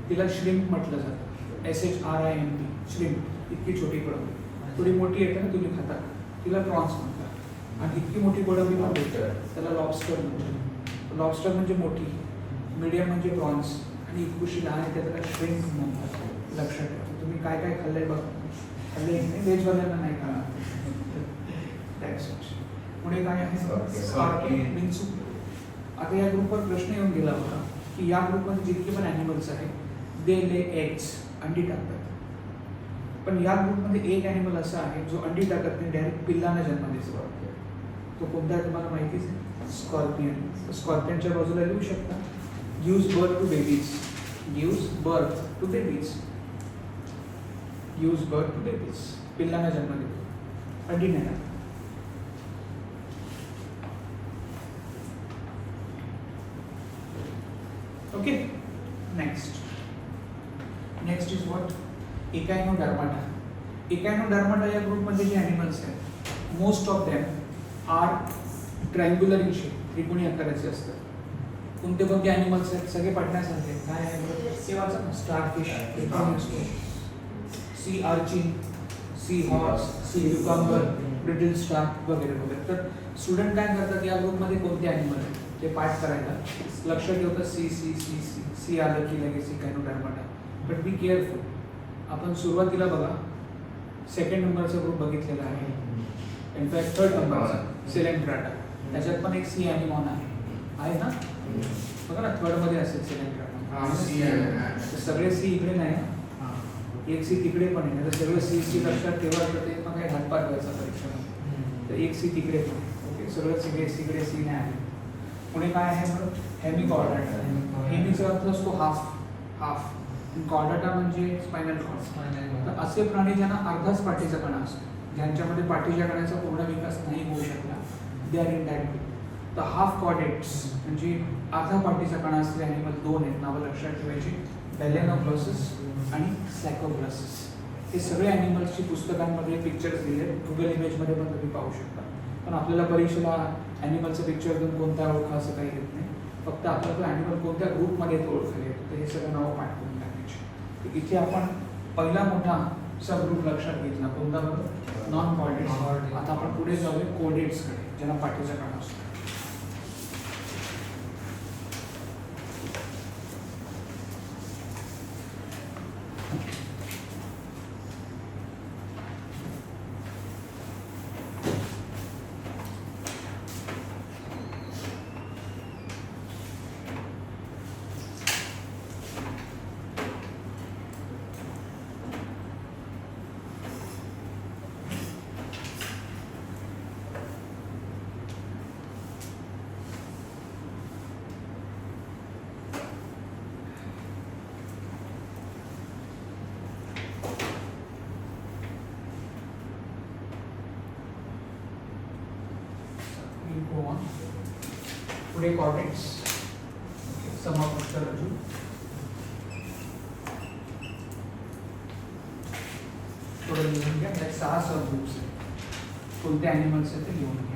A: तिला श्रिम्प म्हटलं जातं. SHRIMP, shrimp. इतकी छोटी कोळंबी. थोडी मोठी येते ना, तुम्ही खाता, तिला प्रॉन्स म्हणतात. आणि इतकी मोठी कोळंबी पण त्याला लॉबस्टर म्हणतात. लॉबस्टर म्हणजे मोठी, मीडियम म्हणजे प्रॉन्स आणि इतकुशी लहान येते त्याला श्रिम्प म्हणतात. लक्षात ठेवा. तुम्ही काय काय खाल्लंय बघा. खाल्ले व्हेजवाल्यांना नाही खाणार. पुढे काय आहे? स्कॉर्पियन, बिनसू. आता या ग्रुपवर प्रश्न येऊन गेला होता की या ग्रुपमध्ये जितके पण ॲनिमल्स आहेत दे ले एग्स, अंडी टाकतात. पण या ग्रुपमध्ये एक ॲनिमल असा आहे जो अंडी टाकत नाही, डायरेक्ट पिल्लांना जन्म देतो. तो कोणता आहे तुम्हाला माहितीच आहे? स्कॉर्पियन. स्कॉर्पियनच्या बाजूला लिहू शकता, gives birth to babies. Gives birth to babies. Gives birth to babies. पिल्लांना जन्म देतो, अंडी नाही टाकत. Okay. Next is what? Echinodermata. Echinodermata या ग्रुपमध्ये जे ॲनिमल्स आहेत most of them are triangular in shape, त्रिकोणी आकाराचे असतात. कोणते कोणते ॲनिमल्स आहेत? सगळे पडण्यासारखे. काय आहे ते वाचा. स्टारफिश, त्रिकोणी असतो. Sea urchin, sea horse, sea cucumber, brittle star वगैरे वगैरे. तर स्टुडंट काय करतात, या ग्रुपमध्ये कोणते ॲनिमल आहेत ते पाठ करायला लक्षात ठेवतात. C C C C C आलं की लगेच इकायनोडर्माटा. But be careful. आपण सुरुवातीला बघा 2nd नंबरचा ग्रुप बघितलेला आहे, इनफॅक्ट 3rd नंबरचा सिलेंट्राटा. त्याच्यात पण एक सी ॲनिमॉन आहे ना, बघा ना, 3rd मध्ये असेल सिलेंट्राटा.
B: C आहे.
A: तर सगळे सी इकडे नाही ना, एक सी तिकडे पण आहे, तर सगळं सी लक्षात ठेवा, तर ते मग काही हातपार व्हायचा परीक्षेमध्ये. तर एक सी तिकडे पण आहे. ओके, सगळं तिकडे सी नाही आहे. पुढे काय आहे बरं, हेमी कॉर्डाटा. हेमीचा अर्थ असतो हाफ कॉर्डाटा म्हणजे स्पायनल कॉर्ड. तर असे प्राणी ज्यांना अर्धाच पाठीचा कणा असतो, ज्यांच्यामध्ये पाठीच्या कण्याचा पूर्ण विकास नाही होऊ शकला, दे आर इंडायरेक्ट. तर हाफ कॉर्डेट्स म्हणजे अर्धा पाठीचा कणा असलेले ॲनिमल दोन आहेत, नावं लक्षात ठेवायची, बॅलेनोग्लॉसस आणि सॅकोग्लॉसस. हे सगळे ॲनिमल्सची पुस्तकांमध्ये पिक्चर्स दिले, गुगल इमेजमध्ये पण तुम्ही पाहू शकता. पण आपल्याला परीक्षेला ॲनिमलचं पिक्चर देऊन कोणत्या ओळखा असं काही येत नाही, फक्त आपला तो ॲनिमल कोणत्या ग्रुपमध्ये तो ओळखायला येतो. तर हे सगळं नावं पाठ करून टाकायचे. तर इथे आपण पहिला मोठा सब ग्रुप लक्षात घेतला, कोणता बरोबर, नॉन कॉर्डेट्स. आता आपण पुढे जाऊया कोडेट्सकडे, ज्यांना पाठीचा कणा असतो. पुढे कॉर्डेट्स, समपृष्ठरज्जू. थोडं लिहून घ्या, त्यात 6 सब ग्रुप्स आहेत. कोणते ॲनिमल्स आहेत ते लिहून घ्या.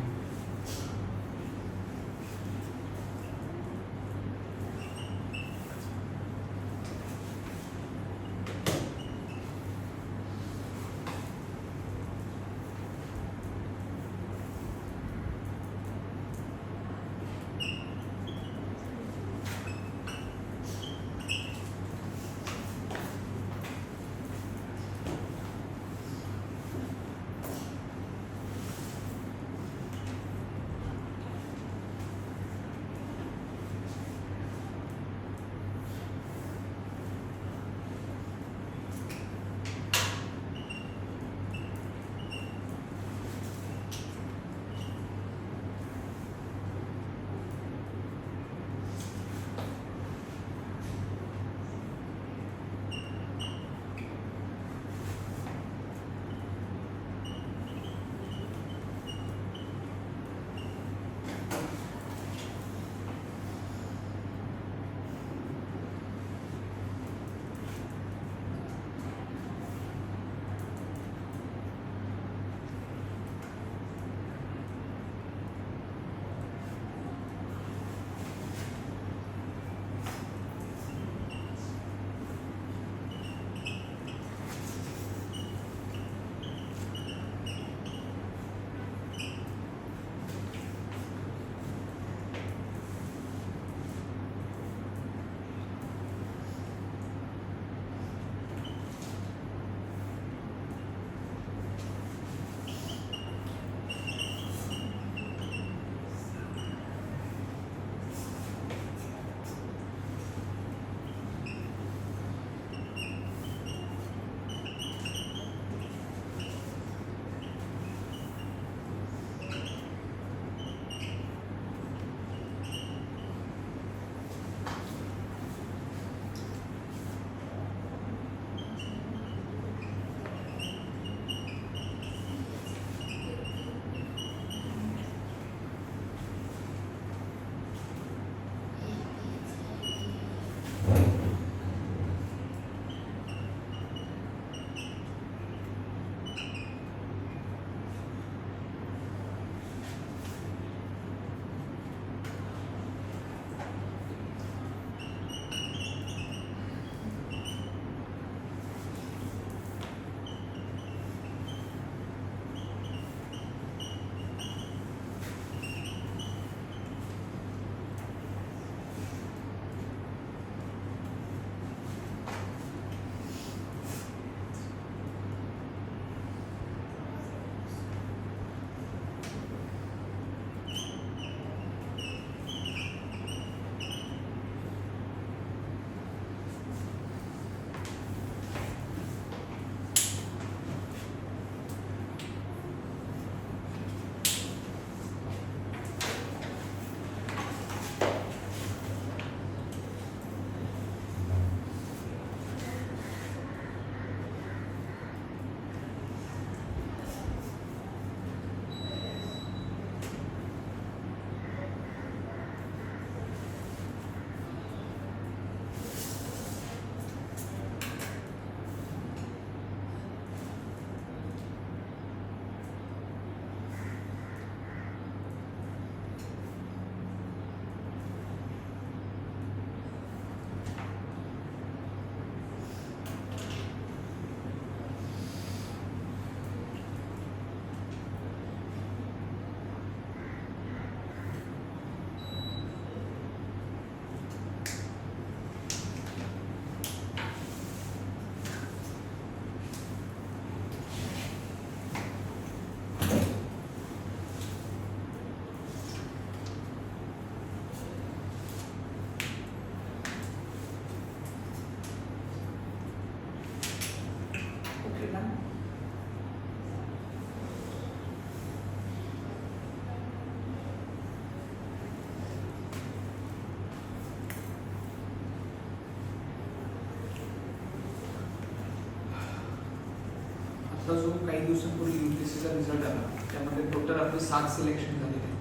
A: आता जो काही दिवसांपूर्वी UPSCचा रिझल्ट आला त्यामध्ये टोटल आपले 7 सिलेक्शन झालेले,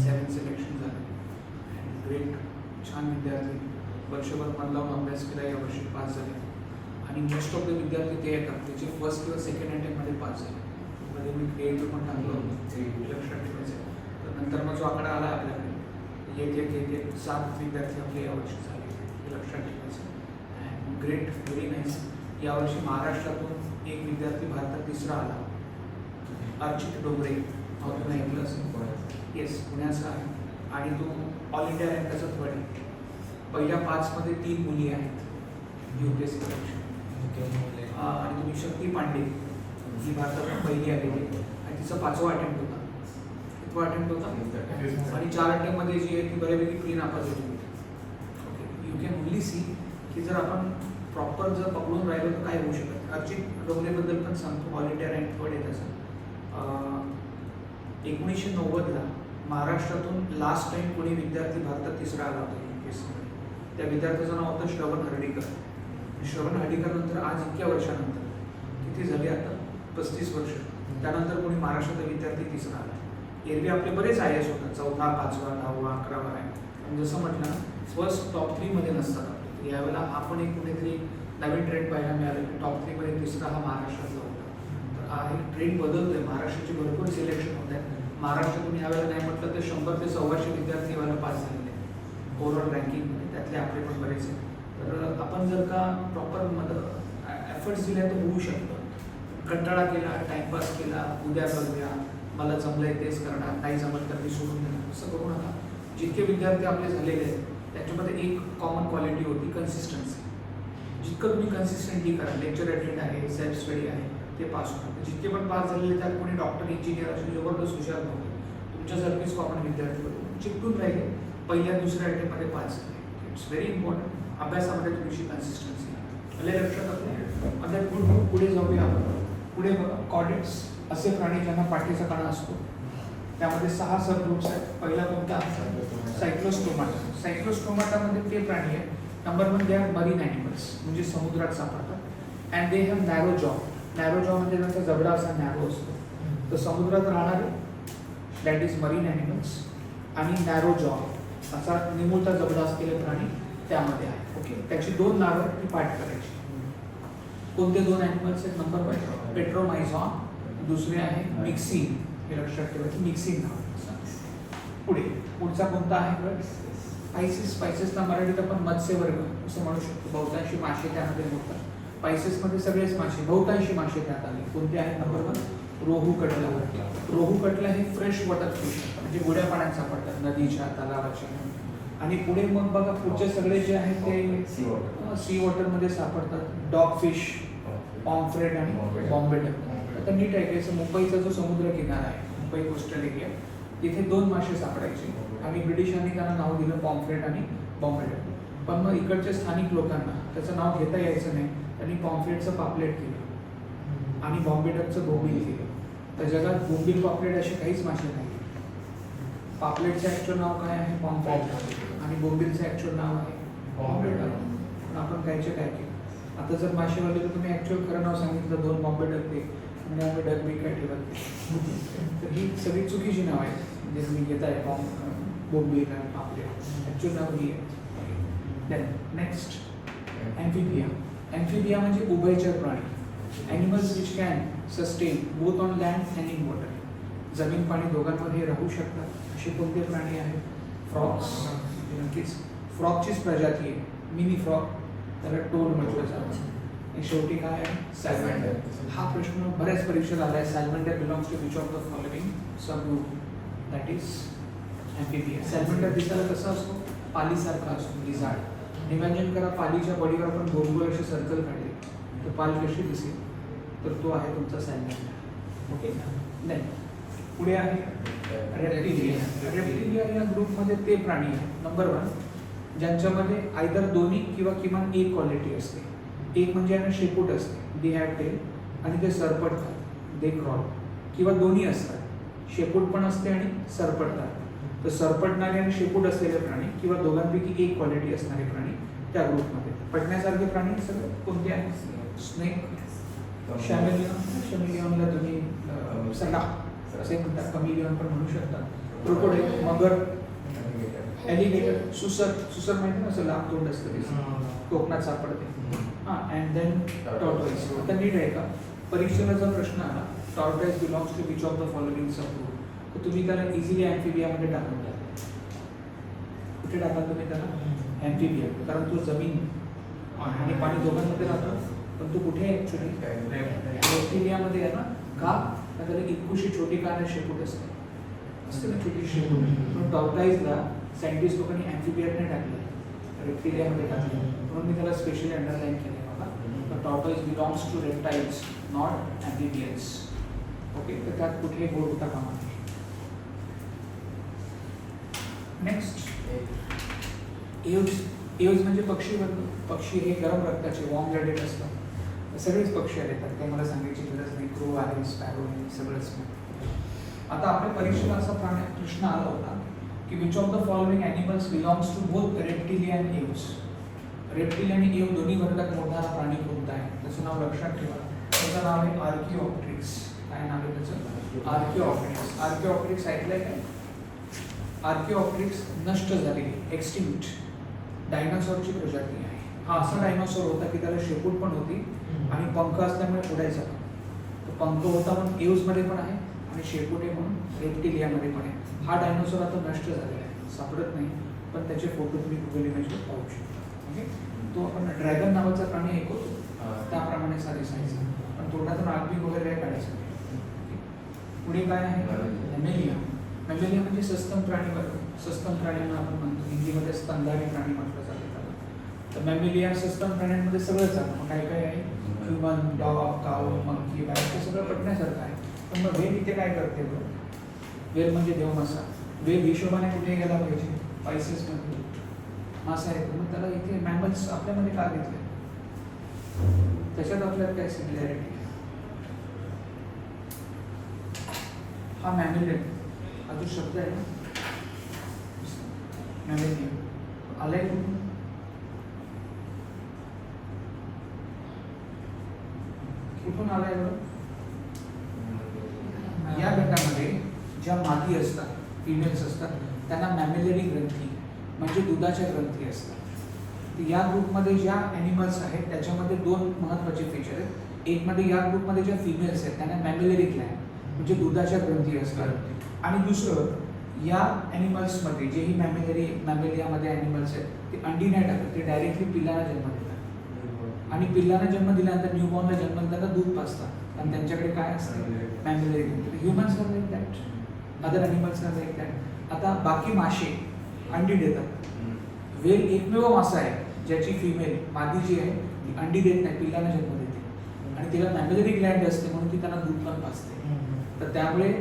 A: 7 सिलेक्शन झाले. ग्रेट, छान विद्यार्थी, वर्षभर मन लावून अभ्यास केला, यावर्षी पास झाले. आणि मोस्ट ऑफ द विद्यार्थी ते येतात त्याचे फर्स्ट किंवा सेकंड अटेम्प्टमध्ये पास झाले. मध्ये मी क्रिएटिव्ह पण टाकलं होतं, ते लक्षात ठेवायचं. तर नंतर मग जो आकडा आला आपल्याकडे एक 7 विद्यार्थी आपले यावर्षी झाले, हे लक्षात ठेवायचं. And great, very nice. यावर्षी महाराष्ट्रातून एक विद्यार्थी भारतात 3रा आला, अर्चित डोंगरे. तुम्ही ऐकलं असेल? येस, पुण्याचा आहे आणि तो ऑल इंडिया रँकाचा 3rd आहे. पहिल्या 5मध्ये 3 मुली आहेत UPSC परीक्षा. आणि तुम्ही शक्ती पांडे ही भारतातून पहिली आलेली आणि तिचा 5वा अटेम्प्ट होता. कितवा अटेम्प्ट होता? आणि 4 अटेम्प्टमध्ये जी आहे ती बऱ्यापैकी क्लीन नापास होती. Okay, you can only see की जर आपण प्रॉपर जर पकडून राहिलो तर काय होऊ शकत. अर्चित डोंगरेबद्दल पण सांगतो, ऑल इंडिया रँक 3rd आहे त्याचा. 1990ला महाराष्ट्रातून लास्ट टाइम कोणी विद्यार्थी भारतात 3रा आला होता UPSCमध्ये. त्या विद्यार्थ्याचं नाव होतं श्रवण हर्डीकर. श्रवण हर्डीकर नंतर आज इतक्या वर्षानंतर किती झाली आता 35 वर्ष त्यानंतर कोणी महाराष्ट्राचा विद्यार्थी 3रा आला. एरवी आपले बरेच IAS होतात, 4था, 5वा, 10वा, 11वा रँक. पण जसं म्हटलं ना, फर्स्ट टॉप 3 मध्ये नसतात आपले. यावेळेला आपण एक कुठेतरी नवीन ट्रेंड पाहायला मिळालं की टॉप 3 मध्ये 3रा हा महाराष्ट्रातला होता. तर हा एक ट्रेंड बदलतोय. महाराष्ट्राची भरपूर सिलेक्शन होत आहे. महाराष्ट्रातून यावेळेला नाही म्हटलं तर 100 ते 125 विद्यार्थी यावेळेला पास झालेले ओव्हरऑल रँकिंगमध्ये, त्यातले आपले पण बरेच आहेत. तर आपण जर का प्रॉपर एफर्ट्स दिले तर होऊ शकतं. कंटाळा केला, टाइमपास केला, उद्या करूया, मला जमलंय तेच करणार, नाही जमत तर मी सोडून देणार, असं करू नका. जितके विद्यार्थी आपले झालेले आहेत त्याच्यामध्ये एक कॉमन क्वालिटी होती, कन्सिस्टन्सी. जितकं तुम्ही कन्सिस्टंटली करा, लेक्चर अटेंड आहे, सेल्फ स्टडी आहे, ते पास होणार. जितके पण पास झालेले त्यात कोणी डॉक्टर, इंजिनियर असे जबरदस्त हुशार नव्हते. तुमच्यासारखेच कॉमन विद्यार्थी होते, चिकटून राहिले, पहिल्या 2ऱ्या अटेम्प्टमध्ये पास झाले. It's very important. अभ्यासामध्ये तुमची कन्सिस्टन्सी मला लक्षात असते. आता पुढे जाऊया आपण. पुढे बघा, कॉर्डेट्स असे प्राणी ज्यांना पाठीचा कणा असतो. त्यामध्ये 6 सब ग्रुप्स आहेत. पहिला कोणता? सायक्लोस्टोमाटा. सायक्लोस्टोमाटामध्ये ते प्राणी आहेत. Number 1 they R marine animals, म्हणजे समुद्रात सापडतात. अँड दे हॅव नॅरो जॉ. नॅरो जॉ म्हणजे त्यांचा जबडा असा नॅरो असतो. तर समुद्रात राहणारे दॅट इज मरीन ॲनिमल्स. आणि नॅरो जॉ असा निमुळता जबडा असलेले प्राणी त्यामध्ये आहे. ओके, त्याची 2 नावं ती पाठ करायची. कोणते 2 ॲनिमल्स आहेत? नंबर 1 पेट्रोमायझॉन, दुसरे आहे मिक्सिन. हे लक्षात ठेवायचं, मिक्सिन नाव. पुढचा कोणता आहे? पायसेस. पायसेसला मराठीत आपण मत्स्यवर्ग असं म्हणू शकतो. बहुतांशी मासे त्यामध्ये मोडतात. पायसेसमध्ये सगळेच मासे, बहुतांशी मासे त्यात आले. कोणते आहेत? नंबर 1 रोहू कटला. रोहू कटला हे फ्रेश वॉटर फिश म्हणजे गोड्या पाण्यात सापडतात, नदीच्या, तलावाच्या. आणि पुढे मग बघा, पुढचे सगळे जे आहेत ते सी वॉटरमध्ये सापडतात. डॉग फिश, पॉम्फ्रेट आणि बॉम्बे डक. आता नीट ऐकायचं, मुंबईचा जो समुद्र किनारा आहे, मुंबई कोस्टल एरिया, तिथे 2 मासे सापडायचे आणि ब्रिटिशांनी त्यांना नाव दिलं पॉम्फ्रेट आणि बॉम्बे डक. पण मग इकडच्या स्थानिक लोकांना त्याचं नाव घेता यायचं नाही. त्यांनी पॉम्फ्रेटचं पापलेट केलं आणि बॉम्बे डकचं बोंबील केलं. तर जगात बोंबील पापलेट असे काहीच मासे नाही. पापलेटचं ॲक्च्युअल नाव काय आहे? पॉम्फ्रेट. आणि बोंबीलचं ॲक्च्युअल नाव आहे बॉम्बे डक. पण आपण कायचे काय केलं. आता जर मासेवाले तर तुम्ही ॲक्च्युअल खरं नाव सांगितलं 2 बॉम्बे डक ते म्हणजे आम्ही डक बी काय ठेवत. तर ही सगळी चुकीची नाव आहेत. म्हणजे तुम्ही घेत आहे बोंबील आणि पापलेट, ॲक्च्युअल नाव ही आहे. Then next ॲम्फिबिया. ॲम्फिबिया म्हणजे उभयचर प्राणी. Animals which can sustain both on land and in water. जमीन पाणी दोघांमध्ये राहू शकतात असे कोणते प्राणी आहेत? फ्रॉग्स. नक्कीच फ्रॉगचीच प्रजाती आहे, मिनी फ्रॉग, त्याला टोड म्हटलं जातं. आणि शेवटी काय आहे? सॅलमँडर. हा प्रश्न बऱ्याच परीक्षेत आला आहे. Salamander belongs to which of the following sub group? That is amphibia. Salamander दिसायला कसा असतो? पालीसारखा असतो, लिझार्ड. इमॅजिन करा, पालीच्या बॉडीवर आपण गोल असे सर्कल काढले तर पाल कशी दिसेल? तर तो आहे तुमचा सॅलमँडर. ओके, नाही पुढे आहे रेप्टिलिया. रेप्टिलिया या ग्रुपमध्ये ते प्राणी आहेत नंबर 1 ज्यांच्यामध्ये आयदर दोन्ही किंवा किमान एक क्वालिटी असते. एक म्हणजे यांना शेपूट असते, दे हॅव टेल, आणि ते सरपटतात, दे क्रॉल. किंवा दोन्ही असतात, शेपूट पण असते आणि सरपटतात. तर सरपटणारे आणि शेपूट असलेले प्राणी किंवा दोघांपैकी एक क्वालिटी असणारे प्राणी त्या ग्रुपमध्ये. पटण्यासारखे प्राणी सगळे कोणते आहेत? स्नेक, शॅमेलियनला तुम्ही सला असे म्हणतात, कमिलियन पण म्हणू शकता. क्रोकोडाईल, मगर, एलिगेटर, सुसर माहिती ना, असं लांब तोंड असतं ते कोकणात सापडते. हां, अँड देन टॉर्टॉइज. आता नीट आहे का, परीक्षेला जर प्रश्न आला tortoise belongs to which of the following sub group, तर तुम्ही त्याला इझिली ॲम्फिबियामध्ये टाकून द्या. कुठे टाका तुम्ही त्याला? ॲम्फिबिया, कारण तो जमीन आणि पाणी दोघांमध्ये राहतो. पण तो कुठे आहे ॲक्च्युली? रेप्टिलियामध्ये आहे ना. का? तर त्याला इतकुशी छोटी कान शेपूट असते ना, छोटी शेपूट. म्हणून टॉर्टॉइजला सायंटिस्ट लोकांनी ॲम्फिबियात नाही टाकलं, रेप्टिलियामध्ये टाकलं. म्हणून मी त्याला स्पेशली अंडरलाईन केलं बघा. तर tortoise belongs to reptiles, not amphibians. Okay, तर त्यात कुठेही गोड होता कामा नये. नेक्स्ट, एव्ज म्हणजे पक्षी वर्ग. पक्षी हे गरम रक्ताचे, वॉर्म ब्लडेड असतात. सगळेच पक्षी येतात, ते मला सांगायची गरज नाही. क्रो आहे, स्पॅरो आहे, सगळंच. आता आपल्या परीक्षेला असा प्रश्न आला होता की which of the following animals belongs to both reptilian and aves. Reptilian आणि एव्ह दोन्ही वर्गात मोडणारा प्राणी कोणता आहे? त्याचं नाव लक्षात ठेवा. त्याचं नाव आहे आर्किओप्टेरिक्स. काय नाव आहे त्याचं? आर्किओप्टेरिक्स. आर्किओप्टेरिक्स ऐकलंय काय? आर्किओप्टेरिक्स नष्ट झालेली, एक्सटिंक्ट डायनासॉरची प्रजाती आहे. हा असा डायनासॉर होता की त्याला शेपूट पण होती आणि पंख असल्यामुळे उडायचा. तो पंख होता म्हणून एव्हजमध्ये पण आहे आणि शेपूट आहे म्हणून रेप्टिलियामध्ये पण आहे. हा डायनासॉर आता नष्ट झालेला आहे, सापडत नाही. पण त्याचे फोटो तुम्ही गुगल इमेजवर पाहू शकता. ओके, तो आपण ड्रॅगन नावाचा प्राणी ऐकतो त्याप्रमाणे साधी सायन्स. पण तोंडातून आगबीग वगैरे काय काढायचं. पुढे काय आहे? मॅमेलिया. मॅमेलिया म्हणजे सस्तन प्राणी वर्ग. सस्तन प्राण्यांना आपण म्हणतो, हिंदीमध्ये स्तनधारी प्राणी म्हटलं जातं त्याला. तर मॅमेलिया सस्तन प्राण्यांमध्ये सगळंच आहे. मग काय काय आहे? ह्युमन, डॉग, काऊ, मंकी, बॅट, ते सगळं पटण्यासारखं आहे. पण मग वेल इथे काय करते बरं? वेल म्हणजे देव मासा. वेल हिशोबाने कुठे गेला पाहिजे? स्पायसेसमध्ये मासा येतो. मग त्याला इथे मॅमल्स आपल्यामध्ये का घेतले? त्याच्यात आपल्याला काय सिमिलॅरिटी? हा मॅमेलियन, हा जो शब्द आहे ना, मॅमेलियन आलाय कुठून? कुठून आलाय बरं? या गटामध्ये ज्या मादी असतात, फिमेल्स असतात, त्यांना मॅमेलरी ग्रंथी म्हणजे दुधाच्या ग्रंथी असतात. या ग्रुपमध्ये ज्या ॲनिमल्स आहेत त्याच्यामध्ये दोन महत्त्वाचे फीचर आहेत. एक मध्ये या ग्रुपमध्ये ज्या फिमेल्स आहेत त्यांना मॅमेलरी ग्लॅन्ड म्हणजे दुधाच्या ग्रंथी असतात. आणि दुसरं, या ॲनिमल्समध्ये जेही मॅमेलियामध्ये ॲनिमल्स आहेत ते अंडी नाही टाकत, ते डायरेक्टली पिल्लांना जन्म देतात. आणि पिल्लांना जन्म दिल्यानंतर न्यूबॉर्नला जन्म दिल्यानंतर दूध पाजतात. आणि त्यांच्याकडे काय असतं? मॅमेलरी ग्रंथी. Humans are like that, other animals are like that. आता बाकी मासे अंडी देतात. वेल एकमेव मासा आहे ज्याची फिमेल मादी जी आहे ती अंडी देत नाही, पिल्लांना जन्म देते. आणि तिला मॅमेलरी ग्लॅन्ड असते म्हणून ती त्यांना दूध पण पाजते. तर त्यामुळे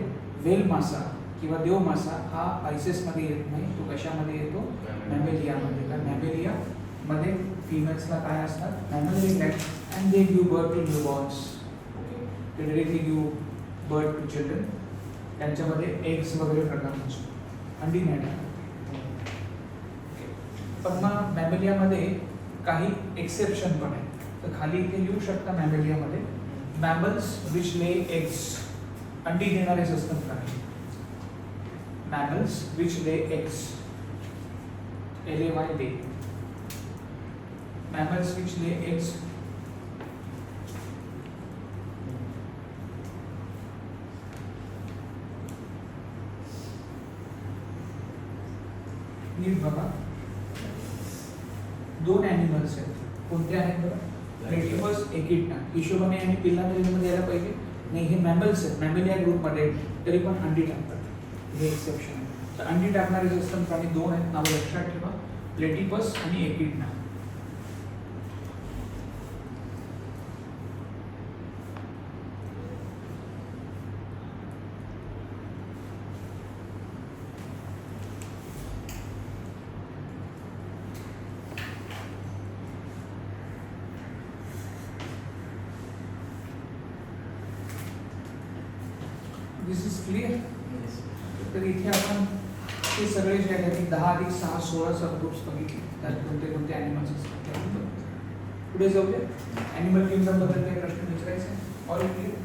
A: वेल मासा किंवा देव मासा हा आयसेसमध्ये येत नाही, तो कशामध्ये येतो? मॅमेलियामध्ये. कारण मॅमेलियामध्ये फिमेल्सला काय असतात? Mammary gland and they give birth to newborns. Okay, ते directly give birth to children. त्यांच्यामध्ये एग्स वगैरे प्रकार नसतो, अंडी नाही टाकत. पण मग मॅमेलियामध्ये काही एक्सेप्शन पण आहे. तर खाली इथे लिहू शकता मॅमेलियामध्ये मॅमल्स विच ले एग्स, अंडी देणारे सस्तन प्राणी. Mammals which lay eggs, LAY दे. मॅमल्स विच ले एग्स नीट बघा. दोन ॲनिमल्स आहेत. कोणते आहेत बरं? Platypus, echidna. हिशोबाने आणि पिल्लांना जन्म द्यायला पाहिजे नाही. हे मॅमल्स आहेत, मॅमेलिया ग्रुपमध्ये, तरी पण अंडी टाकतात. हे एक्सेप्शन आहे. तर अंडी टाकणारे सस्तन प्राणी दोन आहेत, नाव लक्षात ठेवा, प्लेटिपस आणि एकिडना. दिस इज क्लिअर. तर इथे आपण हे सगळे जे आहेत 10 अधिक 6 16 सबग्रुप्स बघितले. त्यात कोणते कोणते ॲनिमल्स असतात. पुढे जाऊया. ॲनिमल किंगडम बद्दल काही प्रश्न विचारायचा आहे? All clear?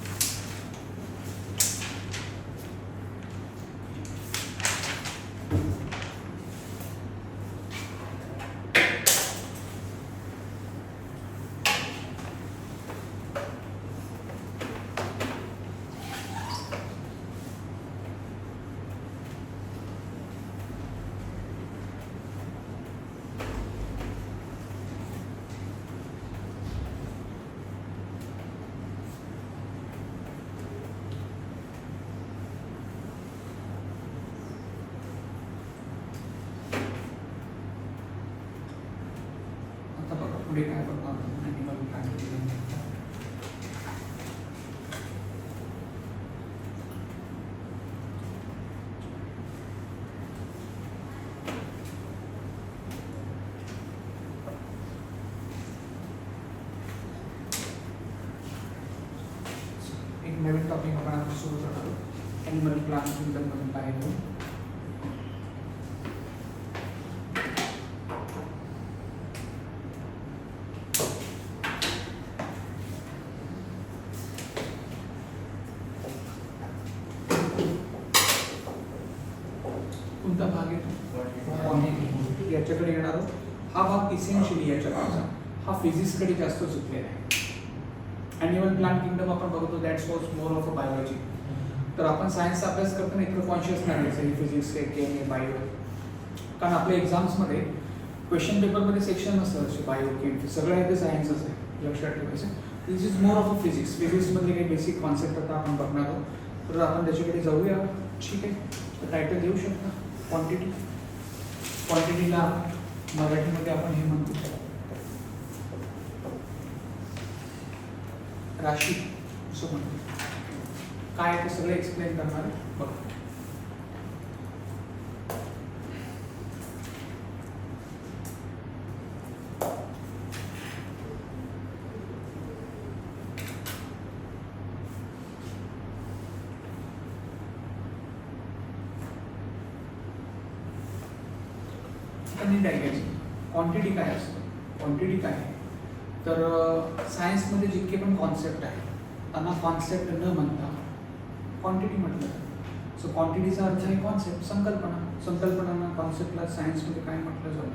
A: आता बघा पुढे काय बघा ॲनिमल प्लॅनेटरी. एक नवीन टॉपिक आपण आता सुरू करतो ॲनिमल प्लॅनेटरी मधून बाहेर येऊन. कोणता भाग येतो? क्वांटिटी. याच्याकडे येणार आहोत. हा भाग इसेन्शियली याच्याकडचा हा फिजिक्सकडे जास्त झुकलेला आहे. ॲनिमल प्लांट किंगडम आपण बघतो that's was more of a biology. तर आपण सायन्सचा अभ्यास करताना इतकं कॉन्शियस नाही घ्यायचं फिजिक्स केम बायो, कारण आपल्या एक्झाम्समध्ये क्वेश्चन पेपरमध्ये सेक्शन नसतं असे बायो केम सगळं आहे ते सायन्सच आहे, लक्षात ठेवायचं. This is more of a physics. फिजिक्समधले काही बेसिक कॉन्सेप्ट आता आपण बघणार आहोत, तर आपण त्याच्याकडे जाऊया. ठीक आहे, तर टायटल देऊ शकता क्वांटिटी. क्वांटिटीला मराठीमध्ये आपण हे म्हणतो राशी असं म्हणतो. काय ते सगळं एक्सप्लेन करणार आहे बघा. क्वांटिटी काय असतं? क्वांटिटी काय आहे तर सायन्समध्ये जितके पण कॉन्सेप्ट आहेत त्यांना कॉन्सेप्ट न म्हणता क्वांटिटी म्हटलं जातं. सो क्वांटिटीचा अर्थ आहे कॉन्सेप्ट, संकल्पना. संकल्पनांना कॉन्सेप्टला सायन्समध्ये काय म्हटलं जातं?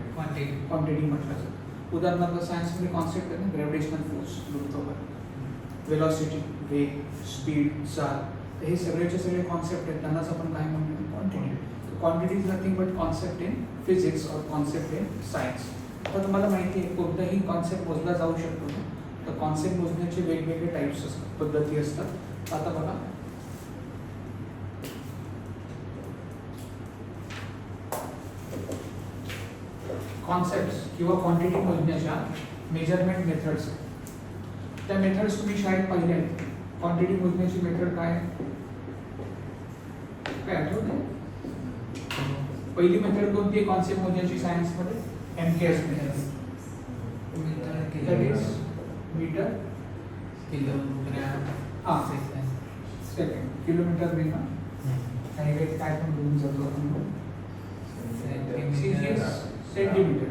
A: क्वांटिटी म्हटलं जातं. उदाहरणार्थ सायन्समध्ये कॉन्सेप्ट आहे ना ग्रॅव्हिटेशनल फोर्स, गुरुत्वाकर्षण, वेलॉसिटी, वेग, स्पीड, चाल, तर हे सगळेचे सगळे कॉन्सेप्ट आहेत, त्यांनाच आपण काय म्हणतो? Quantity. Quantity is nothing but concept in physics और कॉन्सेप्ट इन सायन्स. आता तुम्हाला माहिती आहे कोणताही कॉन्सेप्ट मोजला जाऊ शकतो ना, तर कॉन्सेप्ट मोजण्याचे वेगवेगळे टाईप्स असतात, पद्धती असतात. आता बघा कॉन्सेप्ट किंवा क्वांटिटी मोजण्याच्या मेजरमेंट मेथड्स. त्या मेथड्स तुम्ही शाळेत पाहिल्या आहेत. क्वांटिटी मोजण्याची मेथड काय काय आठवत? पहिली मेथड कोणती आहे कॉन्सेप्ट मोजण्याची सायन्समध्ये? MKS method. Metre second, kilometre बिना आणि काही काय पण घेऊन जातो आपण सेंटीमीटर.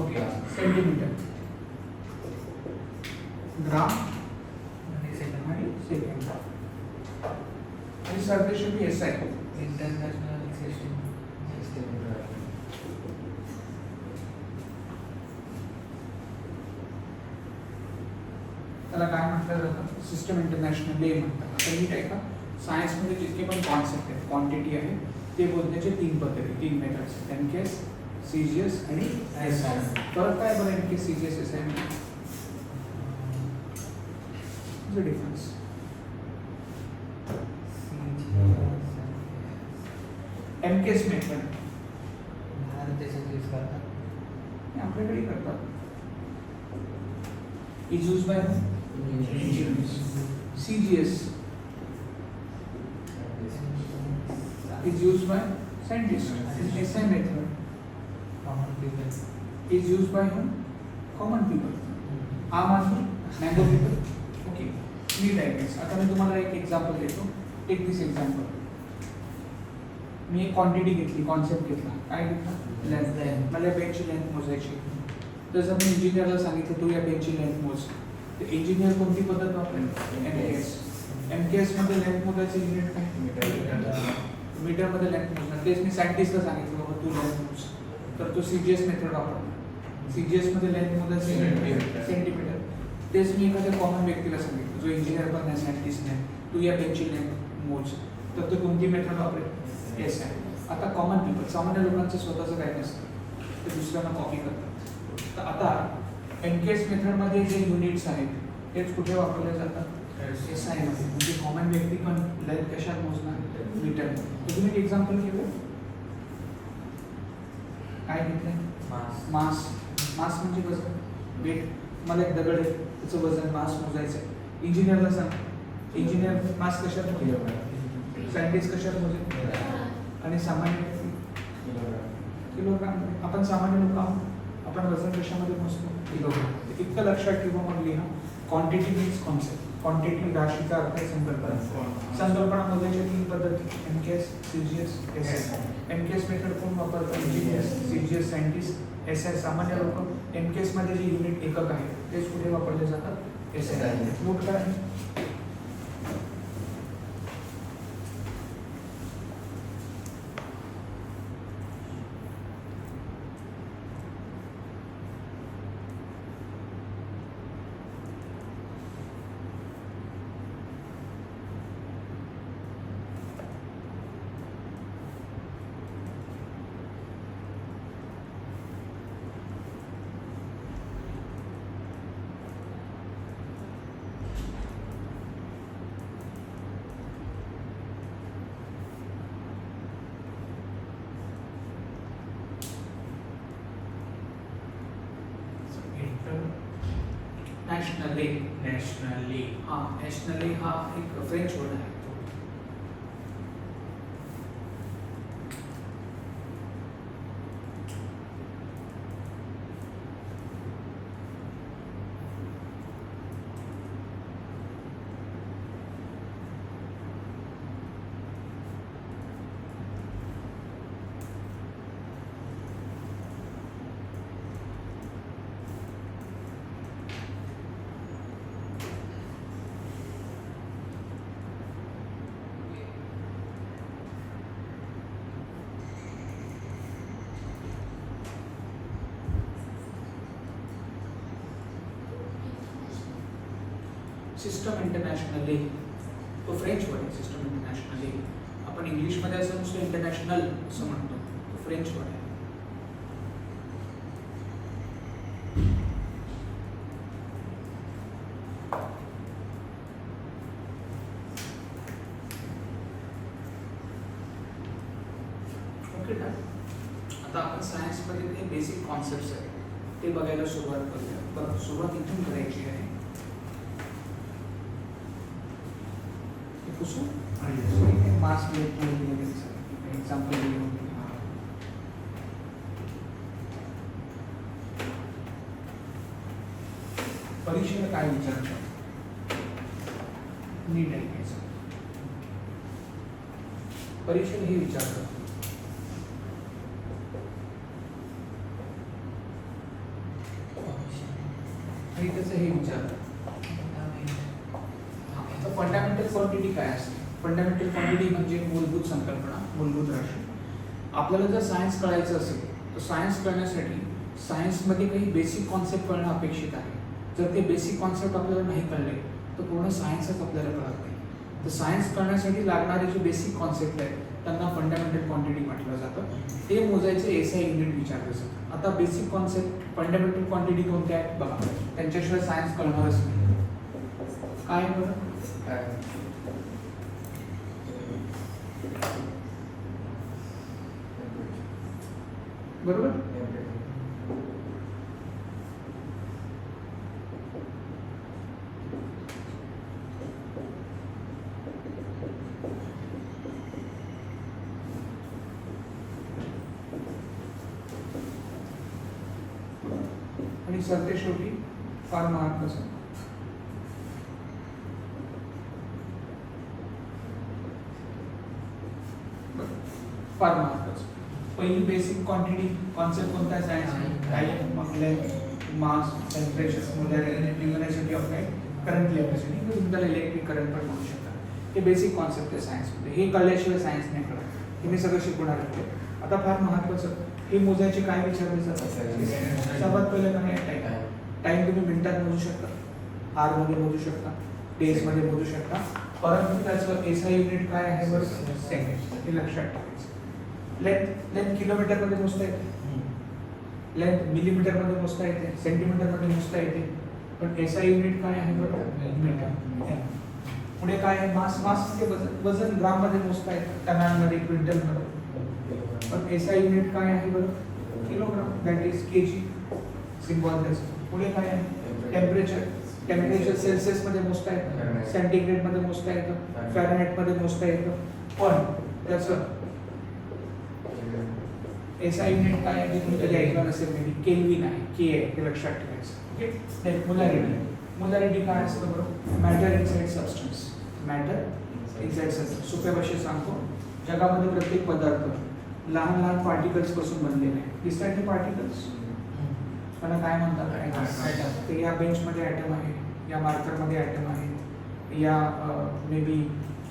A: ओके, सेंटीमीटर, ग्राम आणि सेकंड. आणि सरफेस बी SI इंटरनॅशनल सिस्टम. त्याला काय म्हटलं जातं? सिस्टम इंटरनॅशनल डे म्हणतात. आता नीट आहे का, सायन्समध्ये जितके पण कॉन्सेप्ट आहेत क्वांटिटी आहे ते बोलण्याचे तीन पद्धती, तीन मेथड्स, MKS, CGS आणि SI. फरक काय बरं MKS, CGS, SI मध्ये? डिफरन्स MKS मेथड भारत देशात यूज करतात, आपल्याकडे करतात. is used by engineers. CGS is used by scientists. SI method common people is used by whom? Common people. आम आदमी, मैंगो people. Okay. नीट आहे. आता मी तुम्हाला एक एक्झाम्पल देतो. टेक दिस एक्झाम्पल. मी एक क्वांटिटी घेतली, कॉन्सेप्ट घेतला. काय घेतला? लेंथ. मला बेंचची लेंथ मोजायची. जसं मी इंजिनियरला सांगितलं तू या बेंचची लेंथ मोज, तर इंजिनियर कोणती पद्धत वापरेल? MKS. MKS मध्ये लेंथ मोजायचं युनिट काय? मीटर मध्ये लेंथ मोजणार. तेच मी सायंटिस्टला सांगितलं बाबा तू लेंथ मोज, तर तो CGS मेथड वापरतो. CGS मध्ये लेंथ मोजायचं युनिट सेंटीमीटर. तेच मी एखाद्या कॉमन व्यक्तीला सांगितलं जो इंजिनियर पण नाही, सायंटिस्ट नाही, तू या पेनची लेंथ मोज, तर तो कोणती मेथड वापरेल? SI. आता कॉमन पीपल, सामान्य लोकांचं स्वतःचं काही नसतं, ते दुसऱ्यांना कॉपी करतात. तर आता MKS मेथडमध्ये जे युनिट्स आहेत तेच कुठे वापरले जातात? SI मध्ये. म्हणजे कॉमन व्यक्ती पण लेंथ कशात मोजणार? मीटर. तर तुम्ही एक एक्झाम्पल घेऊ, काय घेतलंय? मास. मास म्हणजे वजन, वेट. मला एक दगड आहे, त्याचं वजन मास मोजायचं आहे. इंजिनियरला सांग, इंजिनियर मास कशात मोजेल? सायंटिस्ट कशात मोजेल? आणि सामान्य व्यक्ती किलोग्राम. आपण सामान्य लोक आहोत, आपण वजन कशामध्ये मोजतो? किलोग्राम. इतकं लक्षात ठेवा. मग लिहा क्वांटिटी मीन्स कॉन्सेप्ट. क्वांटिटी राशीचा अर्थ आहे संकल्पना. संकल्पना मोजायच्या 3 पद्धती: MKS, CGS, SI. MKS method कोण वापरतं? इंजिनियर्स. CGS scientist. SI सामान्य लोक. MKS मध्ये जे युनिट एकक आहे तेच कुठे वापरले जातात? SI. नोट करा. नॅशनली. हा, नॅशनली हा एक फ्रेंच वर्ड आहे. सिस्टम इंटरनॅशनली, तो फ्रेंच वर्ड आहे. सिस्टम इंटरनॅशनली आपण इंग्लिशमध्ये असं नुसतं इंटरनॅशनल असं म्हणतो, तो फ्रेंच वर्ड आहे. ओके ना. आता आपण सायन्समध्ये काही बेसिक कॉन्सेप्ट्स आहेत ते बघायला सुरुवात करूया. बघा, सुरुवात इथून करायची आहे. मास एग्जाम्पल परीक्षेला काय विचारतात? नीट ऐकायचं. परीक्षेला हे विचारतात आणि त्याचं हे विचारतात फंडामेंटल क्वांटिटी काय असते? फंडामेंटल क्वांटिटी म्हणजे मूलभूत संकल्पना, मूलभूत राशी. आपल्याला जर सायन्स कळायचं असेल तर सायन्स कळण्यासाठी सायन्समध्ये काही बेसिक कॉन्सेप्ट कळणं अपेक्षित आहे. जर ते बेसिक कॉन्सेप्ट आपल्याला नाही कळले तर पूर्ण सायन्सच आपल्याला कळत नाही. तर सायन्स कळण्यासाठी लागणारे जे बेसिक कॉन्सेप्ट आहेत त्यांना फंडामेंटल क्वांटिटी म्हटलं जातं. ते मोजायचे SI युनिट विचारलं जातं. आता बेसिक कॉन्सेप्ट फंडामेंटल क्वांटिटी कोणत्या आहेत बघा, त्यांच्याशिवाय सायन्स कळणारच नाही. काय बरं? काय बरोबर? आणि सरते शेवटी फार महाग कसं फार महाग कसं. पहिली बेसिक क्वांटिटी कॉन्सेप्ट कोणता आहे सायन्स? टाइम, मग length, mass, temperature, molarity, luminosity of light, current electricity, तुम्ही त्याला इलेक्ट्रिक करंट पण म्हणू शकता. हे बेसिक कॉन्सेप्ट आहे सायन्समध्ये. हे कळल्याशिवाय सायन्स नाही कळत. हे मी सगळं शिकवणार आहे. आता फार महत्त्वाचं, हे मोजायचे काय विचारले जातात? सर्वात पहिलं काय टाईम. टाईम तुम्ही मिनिटात मोजू शकता, आरमध्ये मोजू शकता, डेजमध्ये मोजू शकता, परंतु त्याचं एसआय युनिट काय आहे? बरं, सेकंड. हे लक्षात ठेवायचं. लेंथ किलोमीटरमध्ये मोजता येते, लेंथ मिलीमीटरमध्ये मोजता येते, सेंटीमीटरमध्ये मोजता येते, पण एसआय युनिट काय आहे? बरं, मीटर. पुढे काय आहे? मास. मासचे वजन ग्राममध्ये मोजता येतं, टनांमध्ये, क्विंटलमध्ये, पण एसआय युनिट काय आहे? बरं, kilogram, that is KG, symbol त्याचं. पुढे काय आहे? टेम्परेचर. टेम्परेचर सेल्सिअसमध्ये मोजता येतं, सेंटीग्रेडमध्ये मोजता येतं, फॅरनहाइटमध्ये मोजता येतं, पण त्याचं एसआय युनिट काय आहे? तुम्ही कधी ऐकलं नसेल, मे बी केल्विन आहे, के आहे, हे लक्षात ठेवायचं. ओके. Next molarity. मोलॅरिटी काय असतं? बरोबर, matter inside substance. Matter inside substance. सोप्या भाषेत सांगतो, जगामध्ये प्रत्येक पदार्थ लहान लहान पार्टिकल्स पासून बनलेले आहे. दिसतात हे पार्टिकल्स? त्याला काय म्हणतात? तर या बेंचमध्ये ॲटम आहे, या मार्करमध्ये ॲटम आहे, या मे बी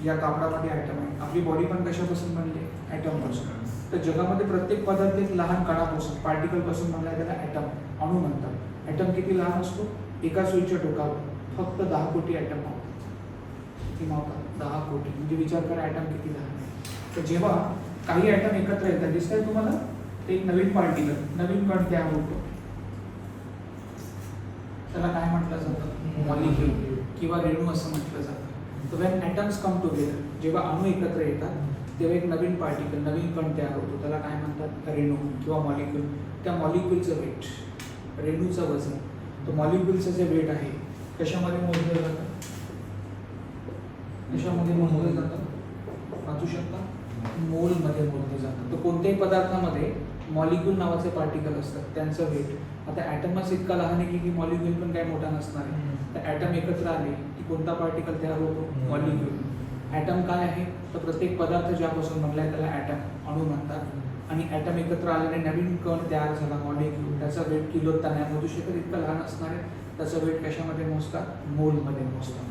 A: या कापडामध्ये ॲटम आहे. आपली बॉडी पण कशापासून बनली? ॲटमपासून. तर जगामध्ये प्रत्येक पदार्थ एक लहान कणापासून, पार्टिकलपासून बनला, त्याला ॲटम, अणू म्हणतात. ॲटम किती लहान असतो? एका सुईच्या टोकावर फक्त 10 कोटी ॲटम मावतात. किती मावतात? 10 कोटी. म्हणजे विचार करा ॲटम किती लहान आहे. तर जेव्हा काही ॲटम एकत्र येतात, दिसतंय तुम्हाला? ते एक नवीन पार्टिकल, नवीन कण तयार होतो. त्याला काय म्हटलं जातं? मॉलिक्यूल किंवा रेणू असं म्हटलं जातं. तर व्हेन ॲटम्स कम टुगेदर, जेव्हा अणू एकत्र येतात, तेव्हा एक नवीन पार्टिकल, नवीन कण तयार होतो. त्याला काय म्हणतात? रेणू किंवा मॉलिक्यूल. त्या मॉलिक्यूलचं वेट, रेणूचं वजन, तर मॉलिक्यूलचं जे वेट आहे कशामध्ये मोजलं जातं? कशामध्ये मोजलं जातं? वाचू शकता? मोलमध्ये मोजलं जातं. तर कोणत्याही पदार्थामध्ये मॉलिक्यूल नावाचे पार्टिकल असतात, त्यांचं वेट. आता ॲटमच इतका लहान आहे की मॉलिक्यूल पण काय मोठा नसणार आहे. तर ॲटम एकत्र आले की कोणता पार्टिकल तयार होतो? मॉलिक्यूल. ॲटम काय आहे? तर प्रत्येक पदार्थ ज्यापासून बनला आहे त्याला ॲटम, अणू म्हणतात. आणि ॲटम एकत्र आल्याने नवीन कण तयार झाला, मॉलिक्यूल. त्याचा वेट किलोत नाही मोजू शकत, इतकं लहान असणार आहे. त्याचं वेट कशामध्ये मोजतात? मोलमध्ये मोजतात.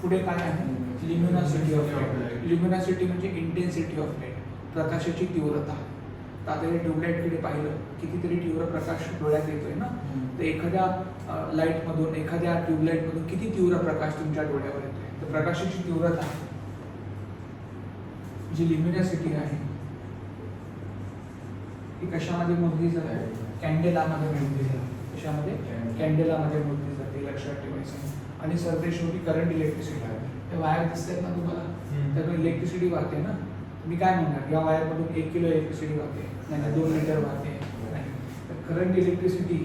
A: पुढे काय आहे? ल्युमिनॉसिटी ऑफ लाईट. ल्युमिनॉसिटी म्हणजे इंटेन्सिटी ऑफ लाईट, प्रकाशाची तीव्रता. तर आता हे ट्यूबलाईटकडे पाहिलं, कितीतरी तीव्र प्रकाश डोळ्यात येतोय ना. तर एखाद्या लाईटमधून, एखाद्या ट्यूबलाईटमधून किती तीव्र प्रकाश तुमच्या डोळ्यावर येतोय? तर प्रकाशाची तीव्रता जी ल्युमिनॉसिटी आहे ती कशामध्ये मोजली जाते? कॅन्डेलामध्ये मोजली जाते. कशामध्ये? कॅन्डेलामध्ये मोजली जाते, लक्षात ठेवायचं. आणि सरते शेवटी करंट इलेक्ट्रिसिटी आहे. हे वायर दिसतात ना तुम्हाला? त्यातून इलेक्ट्रिसिटी वाहते ना. मी काय म्हणणार? या वायरमधून 1 किलो इलेक्ट्रिसिटी वाहते, नाही 2 लिटर वाहते, नाही. तर करंट इलेक्ट्रिसिटी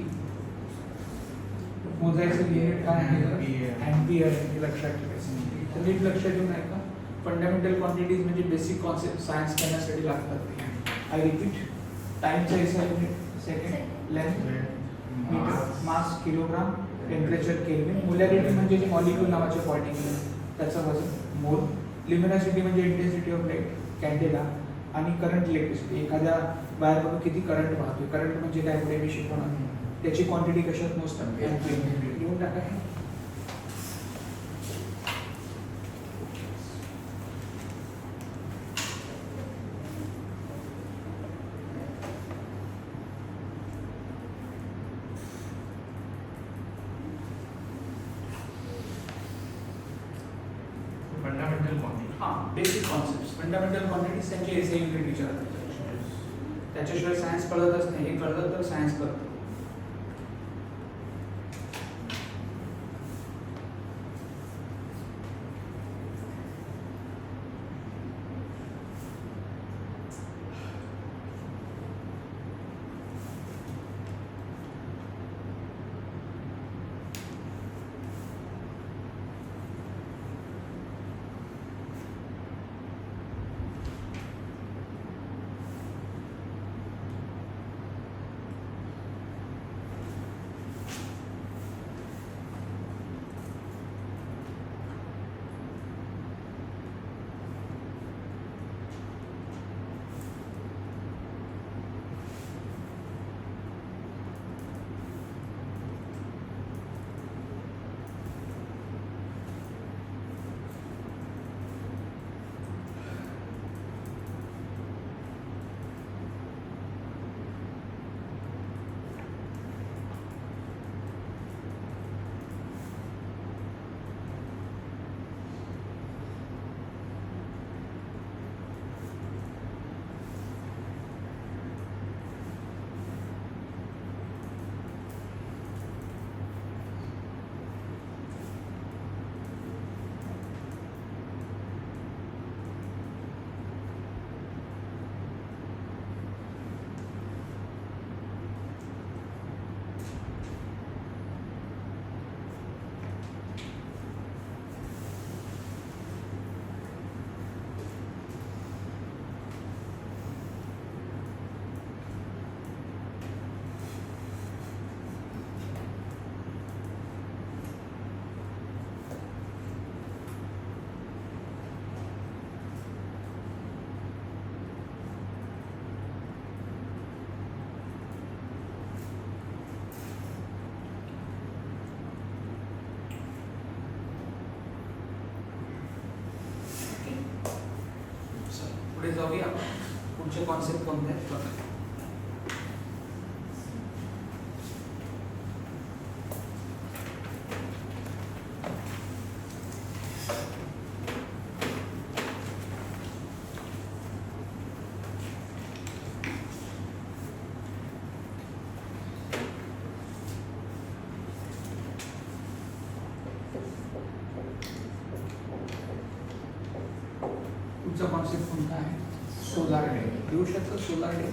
A: मोजायचं युनिट काय आहे? अँपियर आहे, हे लक्षात ठेवायचं. तर नीट लक्षात ठेवून आहे का? फंडामेंटल क्वांटिटीज म्हणजे बेसिक कॉन्सेप्ट सायन्स करण्यासाठी लागतात. आय रिपीट, टाईमचा SI unit, second, length metre, mass kilogram, temperature kelvin, molarity म्हणजे जे मॉलिक्यूल नावाचे पार्टिकल त्याचं वजन, मोल, ल्युमिनॉसिटी म्हणजे इंटेन्सिटी ऑफ लाईट, कॅन्डेला, आणि करंट इलेक्ट्रिसिटी, एखाद्या वायरमधून किती करंट वाहतोय. करंट म्हणजे काय? पुढे मी शिकवणार. त्याची क्वांटिटी कशात मोजतात? लिहून टाका. बेसिक कॉन्सेप्ट, फंडामेंटल क्वांटिटीज, त्यांचे एसआय युनिट विचारतात. त्याच्याशिवाय सायन्स कळतच नाही. हे कळलं तर सायन्स कळतं. जाऊया आपण पुढचे कॉन्सेप्ट कोणते आहेत बघा. पुढचा कॉन्सेप्ट कोणता आहे? Solar day. दिवसाचं सोलार डे,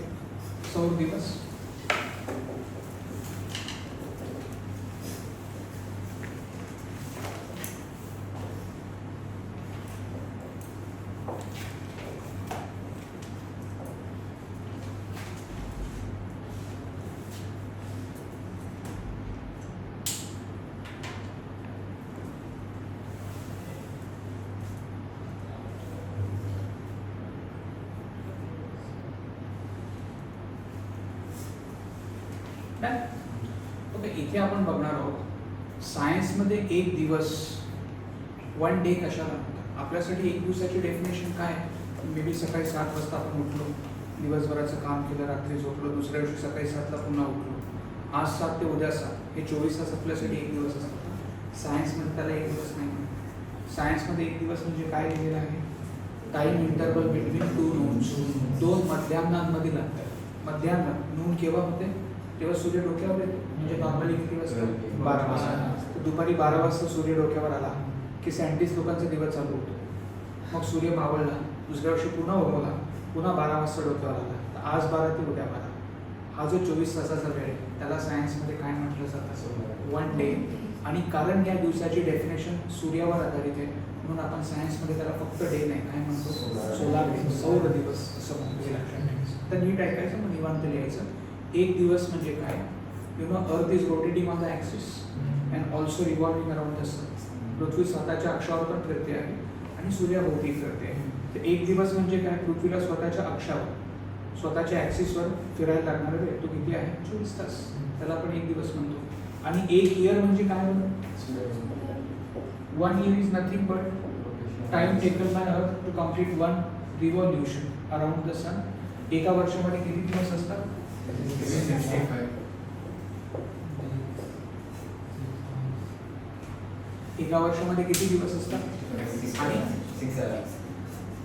A: सौर दिवस. ओके, इथे आपण बघणार आहोत सायन्समध्ये एक दिवस, वन डे कशाला म्हणतात. आपल्यासाठी एक दिवसाची डेफिनेशन काय? मे बी सकाळी 7 वाजता आपण उठलो, दिवसभराचं काम केलं, रात्री झोपलो, दुसऱ्या दिवशी सकाळी 7ला पुन्हा उठलो. आज 7 ते उद्या 7, हे 24 तास आपल्यासाठी एक दिवस असतात. सायन्समध्ये त्याला एक दिवस नाही म्हणतात. सायन्समध्ये एक दिवस म्हणजे काय लिहिलेलं आहे? Time interval between two Nunes, दोन मध्यान्हांमधील अंतर. मध्यान्ह नून केव्हा होते? तेव्हा सूर्य डोक्यावर येतो. म्हणजे नॉर्मली किती वाजता? 12 वाजता. तर दुपारी 12 वाजता सूर्य डोक्यावर आला की सायंटिस्ट लोकांचा दिवस चालू होतो. मग सूर्य मावळला, दुसऱ्या वर्षी पुन्हा उगवला, पुन्हा 12 वाजता डोक्यावर आला. तर आज 12 ते उद्या 12, हा जो 24 तासाचा वेळ आहे त्याला सायन्समध्ये काय म्हटलं जातं? One day. आणि कारण या दिवसाची डेफिनेशन सूर्यावर आधारित आहे म्हणून आपण सायन्समध्ये त्याला फक्त डे नाही काय म्हणतो? सोलार डे, सौर दिवस असं म्हणतो. लक्षात ठेवायचं. तर नीट ऐकायचं, मग निवांत लिहायचं. एक दिवस म्हणजे काय? You know earth is rotating on the axis and also revolving around the sun. पृथ्वी स्वतःच्या अक्षावर पण फिरते आहे आणि सूर्याभोवती फिरते आहे. तर एक दिवस म्हणजे काय? पृथ्वीला स्वतःच्या अक्षावर, स्वतःच्या ॲक्सिसवर फिरायला लागणारा वेळ तो किती आहे? 24 तास. त्याला आपण एक दिवस म्हणतो. आणि एक इयर म्हणजे काय? 1 year is nothing but time taken by Earth to complete one revolution around the sun. एका वर्षामध्ये किती दिवस असतात?
B: 365.
A: एका वर्षामध्ये किती दिवस असतात? आणि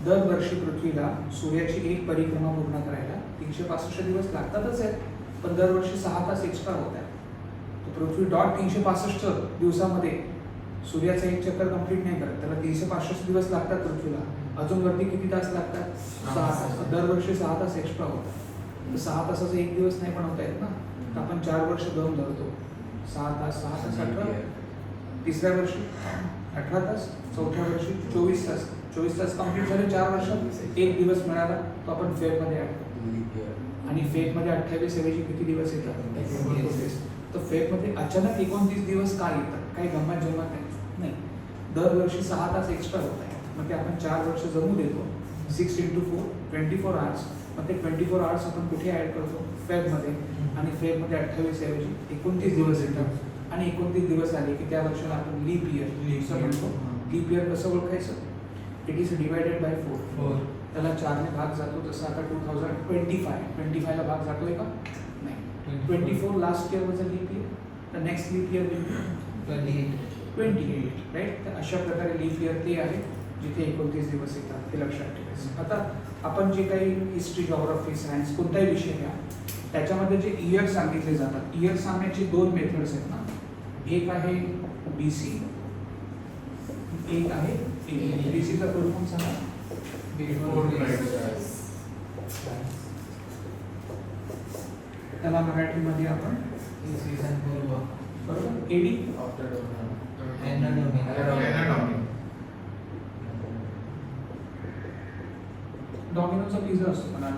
A: दरवर्षी पृथ्वीला सूर्याची एक परिक्रमा पूर्ण करायला 365 दिवस लागतातच आहेत, पण दरवर्षी 6 तास एक्स्ट्रा होत आहेत. तर पृथ्वी डॉट 365 दिवसामध्ये सूर्याचा एक चक्कर कंप्लीट नाही करत, त्याला 365 दिवस लागतात पृथ्वीला. अजून वरती किती तास लागतात? 6 तास. दरवर्षी 6 तास एक्स्ट्रा होतात. तर 6 तासाचा एक दिवस नाही पण होता येत ना. तर आपण 4 वर्ष दोन धरतो, 6 तास 18. तिसऱ्या वर्षी 18 तास, चौथ्या वर्षी 24 तास. 24 तास कंप्लीट झाले, 4 वर्षात एक दिवस मिळाला तो आपण फेबमध्ये ॲड करतो. आणि फेबमध्ये 28 ऐवजी किती दिवस येतात? 29. तर फेबमध्ये अचानक 29 दिवस का येतात? काही गंमत जमत नाही. दरवर्षी 6 तास एक्स्ट्रा होत आहे. मग ते आपण 4 वर्ष जमू देतो. 6 × 4 24 आवर्स. मग ते 24 आवर्स आपण कुठे ॲड करतो? फेबमध्ये. आणि फेबमध्ये 28 ऐवजी 29 दिवस येतात. आणि 29 दिवस आले की त्या वर्षाला आपण लीप इयर असं म्हणतो. लीप इयर कसं ओळखायचं? It is divided by 4. त्याला 4ने भाग जातो. जसं आता 2025 ला भाग जातोय का? नाही. 24 last year was a leap year. The next leap year will be 28, right. तर अशा प्रकारे लीप इयर ते आहे जिथे 29 दिवस येतात, ते लक्षात ठेवायचं. आता आपण जे काही हिस्ट्री, जॉग्राफी, सायन्स कोणताही विषय घ्या, त्याच्यामध्ये जे इयर सांगितले जातात, इयर सांगण्याचे 2 मेथड्स आहेत ना. एक आहे BC, एक आहे AD. BCचा फॉर्म सांगा. त्याला मराठीमध्ये आपण बरोबर AD डॉमिनोचा पिझ्झा असतो मला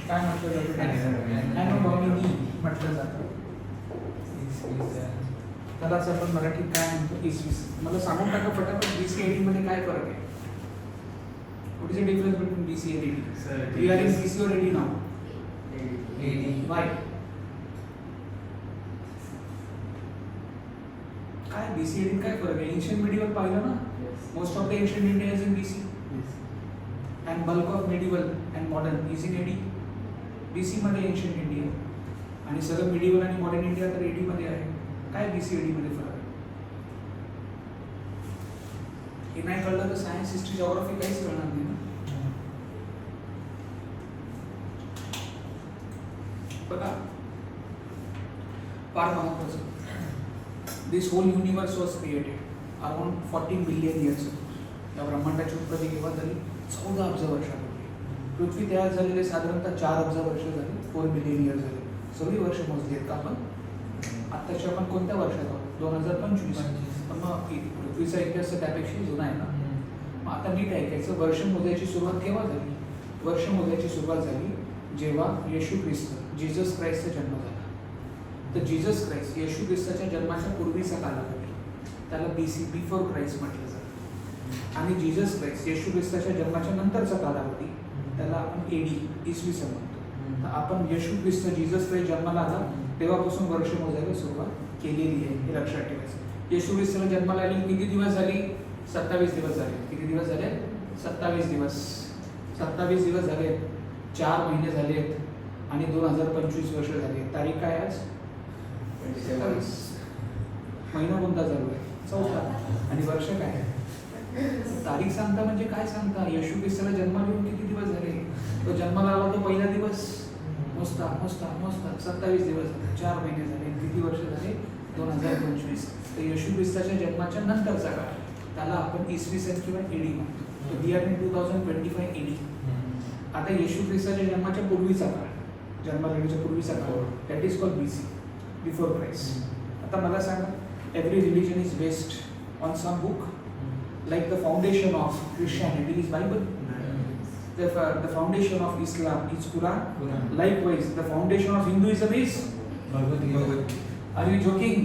A: काय म्हटलं जातं? डॉमिनी म्हटलं जातं. त्यालाच आपण मराठीत काय म्हणतो? इसवी सन. मला सांगून टाका फटाफट, BC AD मध्ये काय फरक आहे? What is the difference between BC and AD? We are in BC or AD now? AD. Why? काय BC AD काय फरक आहे? एन्शियंट मिडिवल पाहिलं ना, most of the ancient India is in BC and bulk of medieval and modern is in AD. BC मध्ये ancient India आणि सगळं medieval आणि मॉडर्न इंडिया तर AD मध्ये आहे. काय BC AD मध्ये फरक आहे? हे नाही कळलं तर सायन्स, हिस्ट्री, जॉग्राफी काहीच कळणार नाही ना. बघा फार महत्वाचं, this whole universe was created around 40 billion years. या ब्रह्मांडाची उत्पत्ती केव्हा झाली? 14 अब्ज वर्षापूर्वी. पृथ्वी तयार झालेले साधारणतः 4 अब्ज वर्ष झाली, 4 बिलियन इयर्स झाले. सगळी वर्ष मोजली आहेत का आपण? आत्ताच्या आपण कोणत्या वर्षात आहोत? 2025. पण मग पृथ्वीचा इतिहास त्यापेक्षा जुना आहे ना. मग आता नीट ऐकायचं, वर्ष मोजायची सुरुवात केव्हा झाली? वर्ष मोजायची सुरुवात झाली जेव्हा येशू ख्रिस्त, जीसस क्राइस्टचा जन्म झाला. तर जीसस क्राइस्ट, येशू ख्रिस्ताच्या जन्माच्या पूर्वीचा कालावधी, त्याला BC, बिफोर क्राइस्ट म्हटलं जातं. आणि जीसस क्राइस्ट, येशू ख्रिस्ताच्या जन्माच्या नंतरचा कालावधी, त्याला आपण AD, इसवी सन म्हणतो. तर आपण येशू ख्रिस्त, जीसस क्राइस्ट जन्माला आला तेव्हापासून वर्ष मोजायला सुरुवात केलेली आहे, हे लक्षात ठेवायचं. येशू ख्रिस्ताला जन्माला आली किती दिवस झाली? 27 दिवस झाले. किती दिवस झाले? 27 दिवस. 27 दिवस झाले, 4 महिने झालेत आणि 2025 वर्ष झाले. तारीख काय आज? 27. महिना कोणता चालू आहे? 4 आणि वर्ष काय? तारीख सांगता म्हणजे काय सांगता? येशू ख्रिस्ताला जन्माला येऊन किती दिवस झाले? तो जन्माला आला तो पहिला दिवस मोजता मोजता मोजता 27 दिवस झाले, 4 महिने झाले. किती वर्ष झाले? 2025. तर येशू ख्रिस्ताच्या जन्माच्या नंतरचा काळ, त्याला आपण इसवी सन किंवा AD म्हणतो. We are in 2025 AD. आता येशू ख्रिस्ताच्या जन्माच्या पूर्वीचा काळ, जन्माला येण्याच्या पूर्वीचा काळ, that is called BC, before Christ. आता मला सांगा, every religion is based on some book. Like the foundation of Christianity is Bible. The foundation of Islam is Quran. Likewise, the foundation of Hinduism is
B: Bhagavad Gita.
A: Are you joking?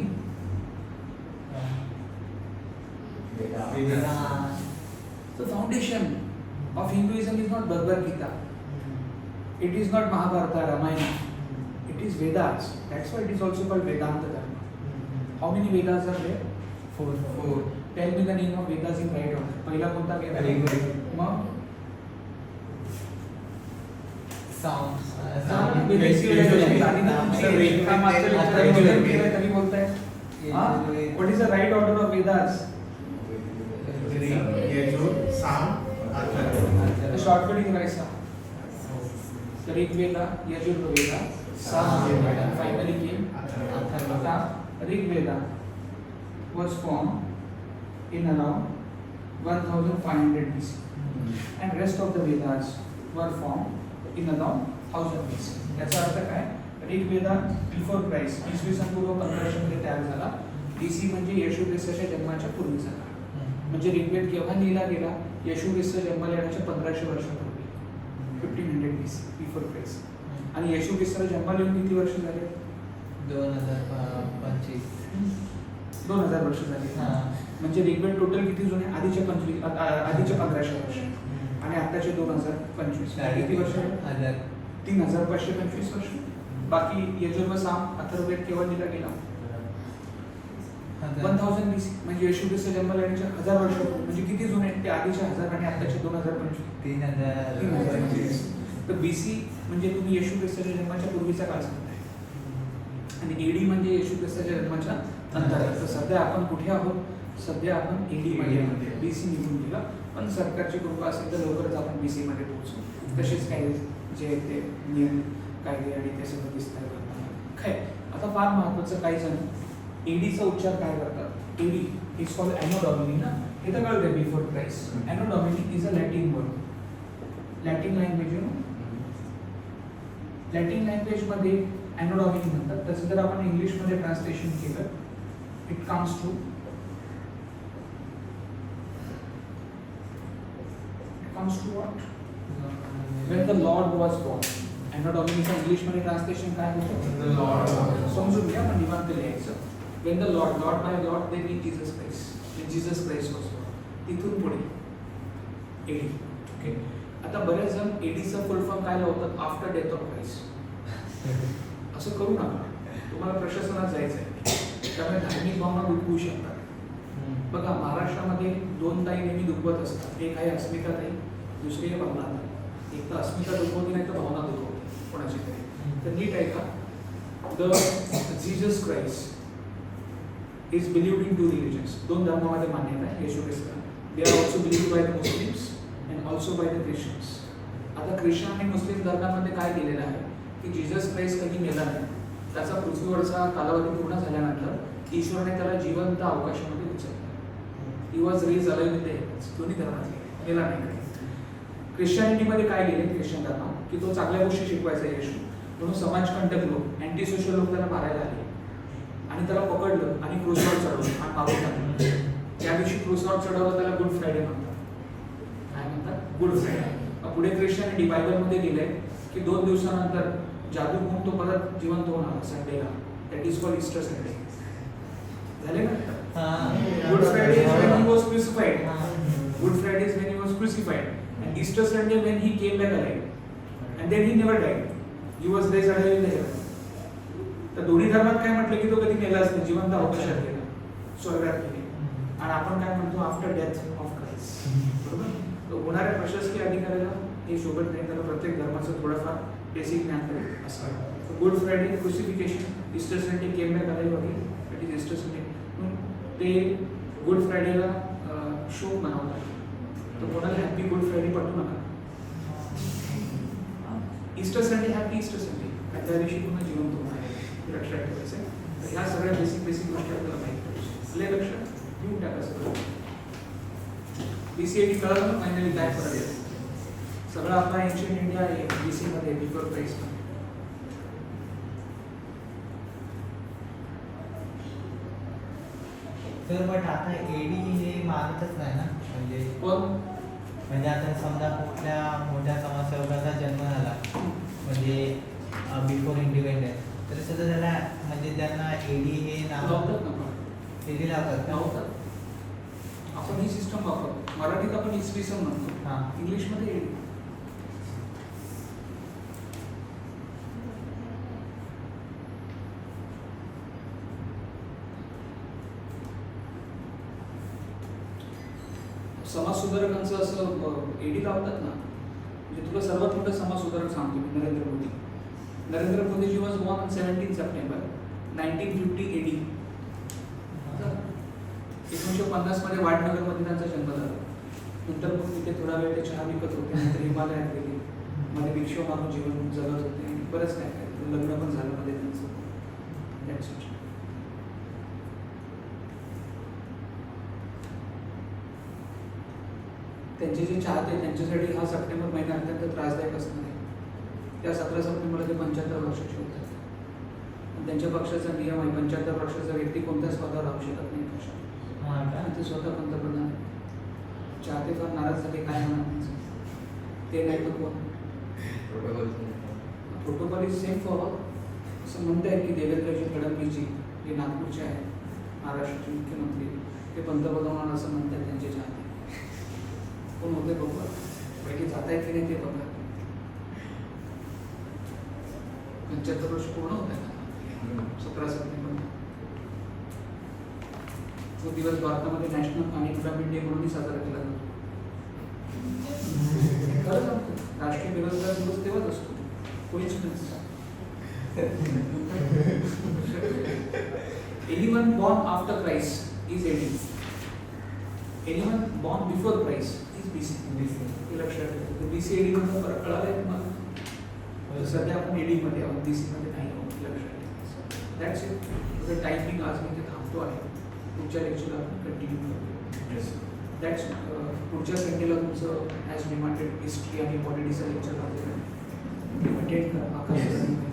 A: The foundation of Hinduism is not Bhagavad Gita. It is not Mahabharata, Ramayana. It is Vedas. That's why it is also called Vedanta Dharma. How many Vedas are there?
B: 4.
A: Tell me the name of Vedas in right order. पहिला कोणता वेद?
B: ऋग्वेद.
A: मग
B: Sounds.
A: तरी बोलताय. What is the right order of Vedas? The short word is Raisa. The Rig Veda, Yajurveda, Samveda, and finally came Atharvaveda. Rig Veda was formed in around 1500 BC, and rest of the Vedas were formed in around 1000 BC. याचा अर्थ काय? Rigveda before Christ, इसवी सन पूर्व 1500 मध्ये तयार झाला. BC म्हणजे येशू ख्रिस्ताच्या जन्माच्या पूर्वीचा काळ. म्हणजे ऋग्वेद केव्हा लिहिला गेला? येशू ख्रिस्त जन्माला येण्याच्या 1500 वर्षापूर्वी, 1500 BC, बिफोर क्राइस्ट. आणि येशू ख्रिस्ताला जन्माला येऊन किती वर्ष झाले?
B: 2025.
A: 2000 वर्ष झाली. म्हणजे ऋग्वेद टोटल किती जुने? आधीचे 1500 वर्ष आणि आताचे 2025. किती वर्ष? 3525 वर्ष. बाकी यजुर्वेद, साम, अथर्ववेद केव्हा लिहिला गेला? 1000 BC. म्हणजे येशू ख्रिस्त जन्माला येण्याच्या 1000 वर्ष. म्हणजे किती जुने आहेत ते? आधीचे 1000 आणि आताचे 2025. 3025. तर BC म्हणजे तुम्ही येशू ख्रिस्ताच्या जन्माच्या पूर्वीचा काळ सांगताय आणि AD म्हणजे येशू ख्रिस्ताच्या जन्माच्या नंतर. तर सध्या आपण कुठे आहोत? सध्या आपण AD मध्ये आहोत. BC निघून गेला, पण सरकारची कृपा असेल तर लवकरच आपण BC मध्ये पोहोचू. तसेच काही जे ते नियम, कायदे आणि ते सगळं विस्तार करतात. काय आता फार महत्त्वाचं, काही जण ADचा उच्चार काय करतात? AD is called Anno Domini ना, हे तर कळलं before Christ. Anno Domini is a Latin word. Latin language, Latin language मध्ये Anno Domini म्हणतात. त्याचं जर आपण इंग्लिश मध्ये ट्रान्सलेशन केलं, it comes to what? When the Lord was born. Anno Domini चं इंग्लिश मध्ये ट्रान्सलेशन काय होतं? समजून घ्या, पण निवांत लिहायचं. When the Lord by Lord they mean Jesus Christ. When Jesus Christ was born. तिथून पुढे AD. ओके. आता बरेच जण ADचं फुल फॉर्म काय लावतात? After death of Christ. असं करू नका. तुम्हाला प्रशासनात जायचं आहे. त्यामुळे धार्मिक भावना दुखवू शकतात. बघा महाराष्ट्रामध्ये 2 ताई नेहमी दुखवत असतात. एक आहे अस्मिता ताई, दुसरी आहे भावना ताई. एक तर अस्मिता दुखवते नाही तर भावना दुखवते कोणाची तरी. तर नीट ऐका. The Jesus Christ is believed in 2 religions. 2 धर्मामध्ये मान्यता आहे येशू ख्रिस्ताला. They are also believed by the Muslims and also by the Christians. आता ख्रिश्चन आणि मुस्लिम धर्मामध्ये काय केलेलं आहे की जीसस क्राइस्ट कधी मेला नाही. त्याचा पृथ्वीवरचा कालावधी पूर्ण झाल्यानंतर ईश्वराने त्याला जिवंत अवकाशामध्ये उचललं. He was raised alive in the heavens. दोन्ही धर्मातले मेला नाही कधी. ख्रिश्चनिटीमध्ये काय केले ख्रिश्चन धर्म की तो चांगल्या गोष्टी शिकवायचा येशू, म्हणून समाजकंटक लोक अँटी सोशल लोक त्याला मारायला आले आणि त्याला पकडलं आणि क्रूसवर चढवलं आणि मारून टाकलं. त्या दिवशी क्रूसवर चढवलं त्याला गुड फ्रायडे म्हणतात. काय म्हणतात? Good Friday. पुढे ख्रिश्चनिटी बायबलमध्ये लिहिलंय की 2 दिवसानंतर जादू होऊन तो परत जिवंत होणार संडेला. That is called Easter Sunday. झाले ना? Good Friday is when he was crucified. Good Friday is when he was crucified and Easter Sunday when he came back alive and then he never died. He was raised alive in the heaven. तर दोन्ही धर्मात काय म्हटलं की तो कधी मेलाच नाही, जिवंत अवकाशात गेला, स्वर्गात गेले. आणि आपण काय म्हणतो आफ्टर डेथ ऑफ क्राइस्ट. बरोबर? तर होणाऱ्या प्रशासकीय अधिकाऱ्याला हे शोभत नाही. त्याला प्रत्येक धर्माचं थोडंफार बेसिक ज्ञान तरी असतं. Good Friday crucifixion, Easter Sunday came back alive वगैरे, दॅट इज ईस्टर संडे. ते गुड फ्रायडेला शोक मनवतात. तर कोणाला हॅपी गुड फ्रायडे पाठवू नका. Easter Sunday happy Easter Sunday. आणि त्या दिवशी पुन्हा जिवंत होणार आहे, हे लक्षात ठेवायचं आहे. तर ह्या सगळ्या बेसिक गोष्टी आपल्याला माहिती पाहिजे. आपल्या लक्षात घेऊन टाका सगळं. BCAD कळलं ना फायनली काय फरक आहे. सगळं आपला एन्शियंट इंडिया आहे BC मध्ये, बिफोर क्राइस्ट मध्ये.
B: तर बट आता एडी हे मानतच नाही ना, म्हणजे आता समजा कुठल्या मोठ्या समाजसेवकाचा जन्म झाला म्हणजे बिफोर इंडिपेंडन्स, तर सुद्धा त्याला म्हणजे त्यांना एडी हे नाव एडी लावतात.
A: आपण ही सिस्टम वापरतो. मराठीत आपण इसवी सन म्हणतो, इंग्लिशमध्ये एडी. समाज सुधारकांचं असं एडी लावतात ना. म्हणजे तुला सर्वात मोठं समाज सुधारक सांगतो मी, Narendra Modi. Narendra Modiji was born on 17 September 1950 AD. 1950 मध्ये वाडनगरमध्ये त्यांचा जन्म झाला. नंतर मग तिथे थोडा वेळ ते चहा विकत होते, नंतर हिमालयात गेले, मध्ये भिक्षा मारून जीवन जगत होते आणि बरंच काय काय लग्न पण झालं मध्ये त्यांचं. त्यांचे जे चाहते त्यांच्यासाठी हा सप्टेंबर महिना अत्यंत त्रासदायक असणार आहे. त्या 17 सप्टेंबरला ते 75 वर्षाचे होतात. त्यांच्या पक्षाचा नियम आहे 75 वर्षाचा व्यक्ती कोणत्याच पदावर राहू शकत नाही पक्षात. ते स्वतः पंतप्रधान. चाहते फार नाराज झाले, काय म्हणा ते नाही तर कोण. Protocol is same for all. असं म्हणत आहे की देवेंद्रजी फडणवीसजी जे नागपूरचे आहेत, महाराष्ट्राचे मुख्यमंत्री, ते पंतप्रधान होणार असं म्हणतात त्यांचे चाहते. कोण होते बघा, पैकी जात आहेत की नाही ते बघा. 75 वर्ष पूर्ण होत आहे ना 17 सप्टेंबर. तो दिवस भारतामध्ये नॅशनल अनएम्प्लॉयमेंट डे म्हणूनही साजरा केला जातो. खरं सांगतो, राष्ट्रीय बेरोजगार दिवस तेव्हाच असतो. Coincidence. Anyone born after Christ is AD. Anyone born before Christ is BC. हे लक्षात ठेवा. BCAD मधला फरक कळाला आहे तुम्हाला. सध्या आपण एडी मध्ये आहोत, BC मध्ये नाही आहोत. लक्षात ठेवा. That's it. टायपिंग आज मी ते थांबतो आहे. पुढच्या लेक्चरला आपण कंटिन्यू करू. दॅट्स पुढच्या संडेला तुमचं ॲज डिमांडेड हिस्ट्री आणि पॉलिटिक्सचं लेक्चर आहे. अटेंड करा.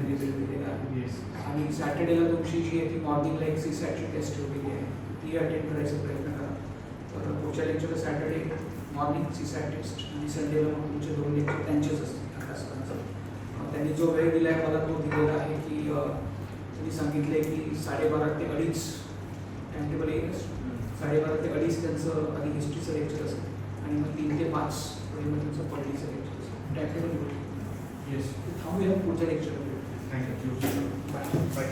A: रिझल्ट दिलेला आहे. आणि सॅटर्डेला तुमची जी आहे ती मॉर्निंगला एक CSATची टेस्ट ठेवलेली आहे, ती अटेंड करायचा प्रयत्न करा. तर पुढच्या लेक्चरला सॅटर्डे मॉर्निंग CSAT टेस्ट आणि संडेला मग तुमचे 2 लेक्चर त्यांचेच असतील 11 तासांचं. त्यांनी जो वेळ दिला आहे मला तो दिलेला आहे की त्यांनी सांगितलं आहे की 12:30 ते 2:30 टाइम टेबल येईल. 12:30 ते 2:30 त्यांचं आधी हिस्ट्रीचं लेक्चर असेल आणि मग 3 ते 5 मग त्यांचं पॉलिटिक्सचं लेक्चर असेल. टाइम टेबल होईल. येस. थांबूया पुढच्या लेक्चरमध्ये. थँक्यू. बाय.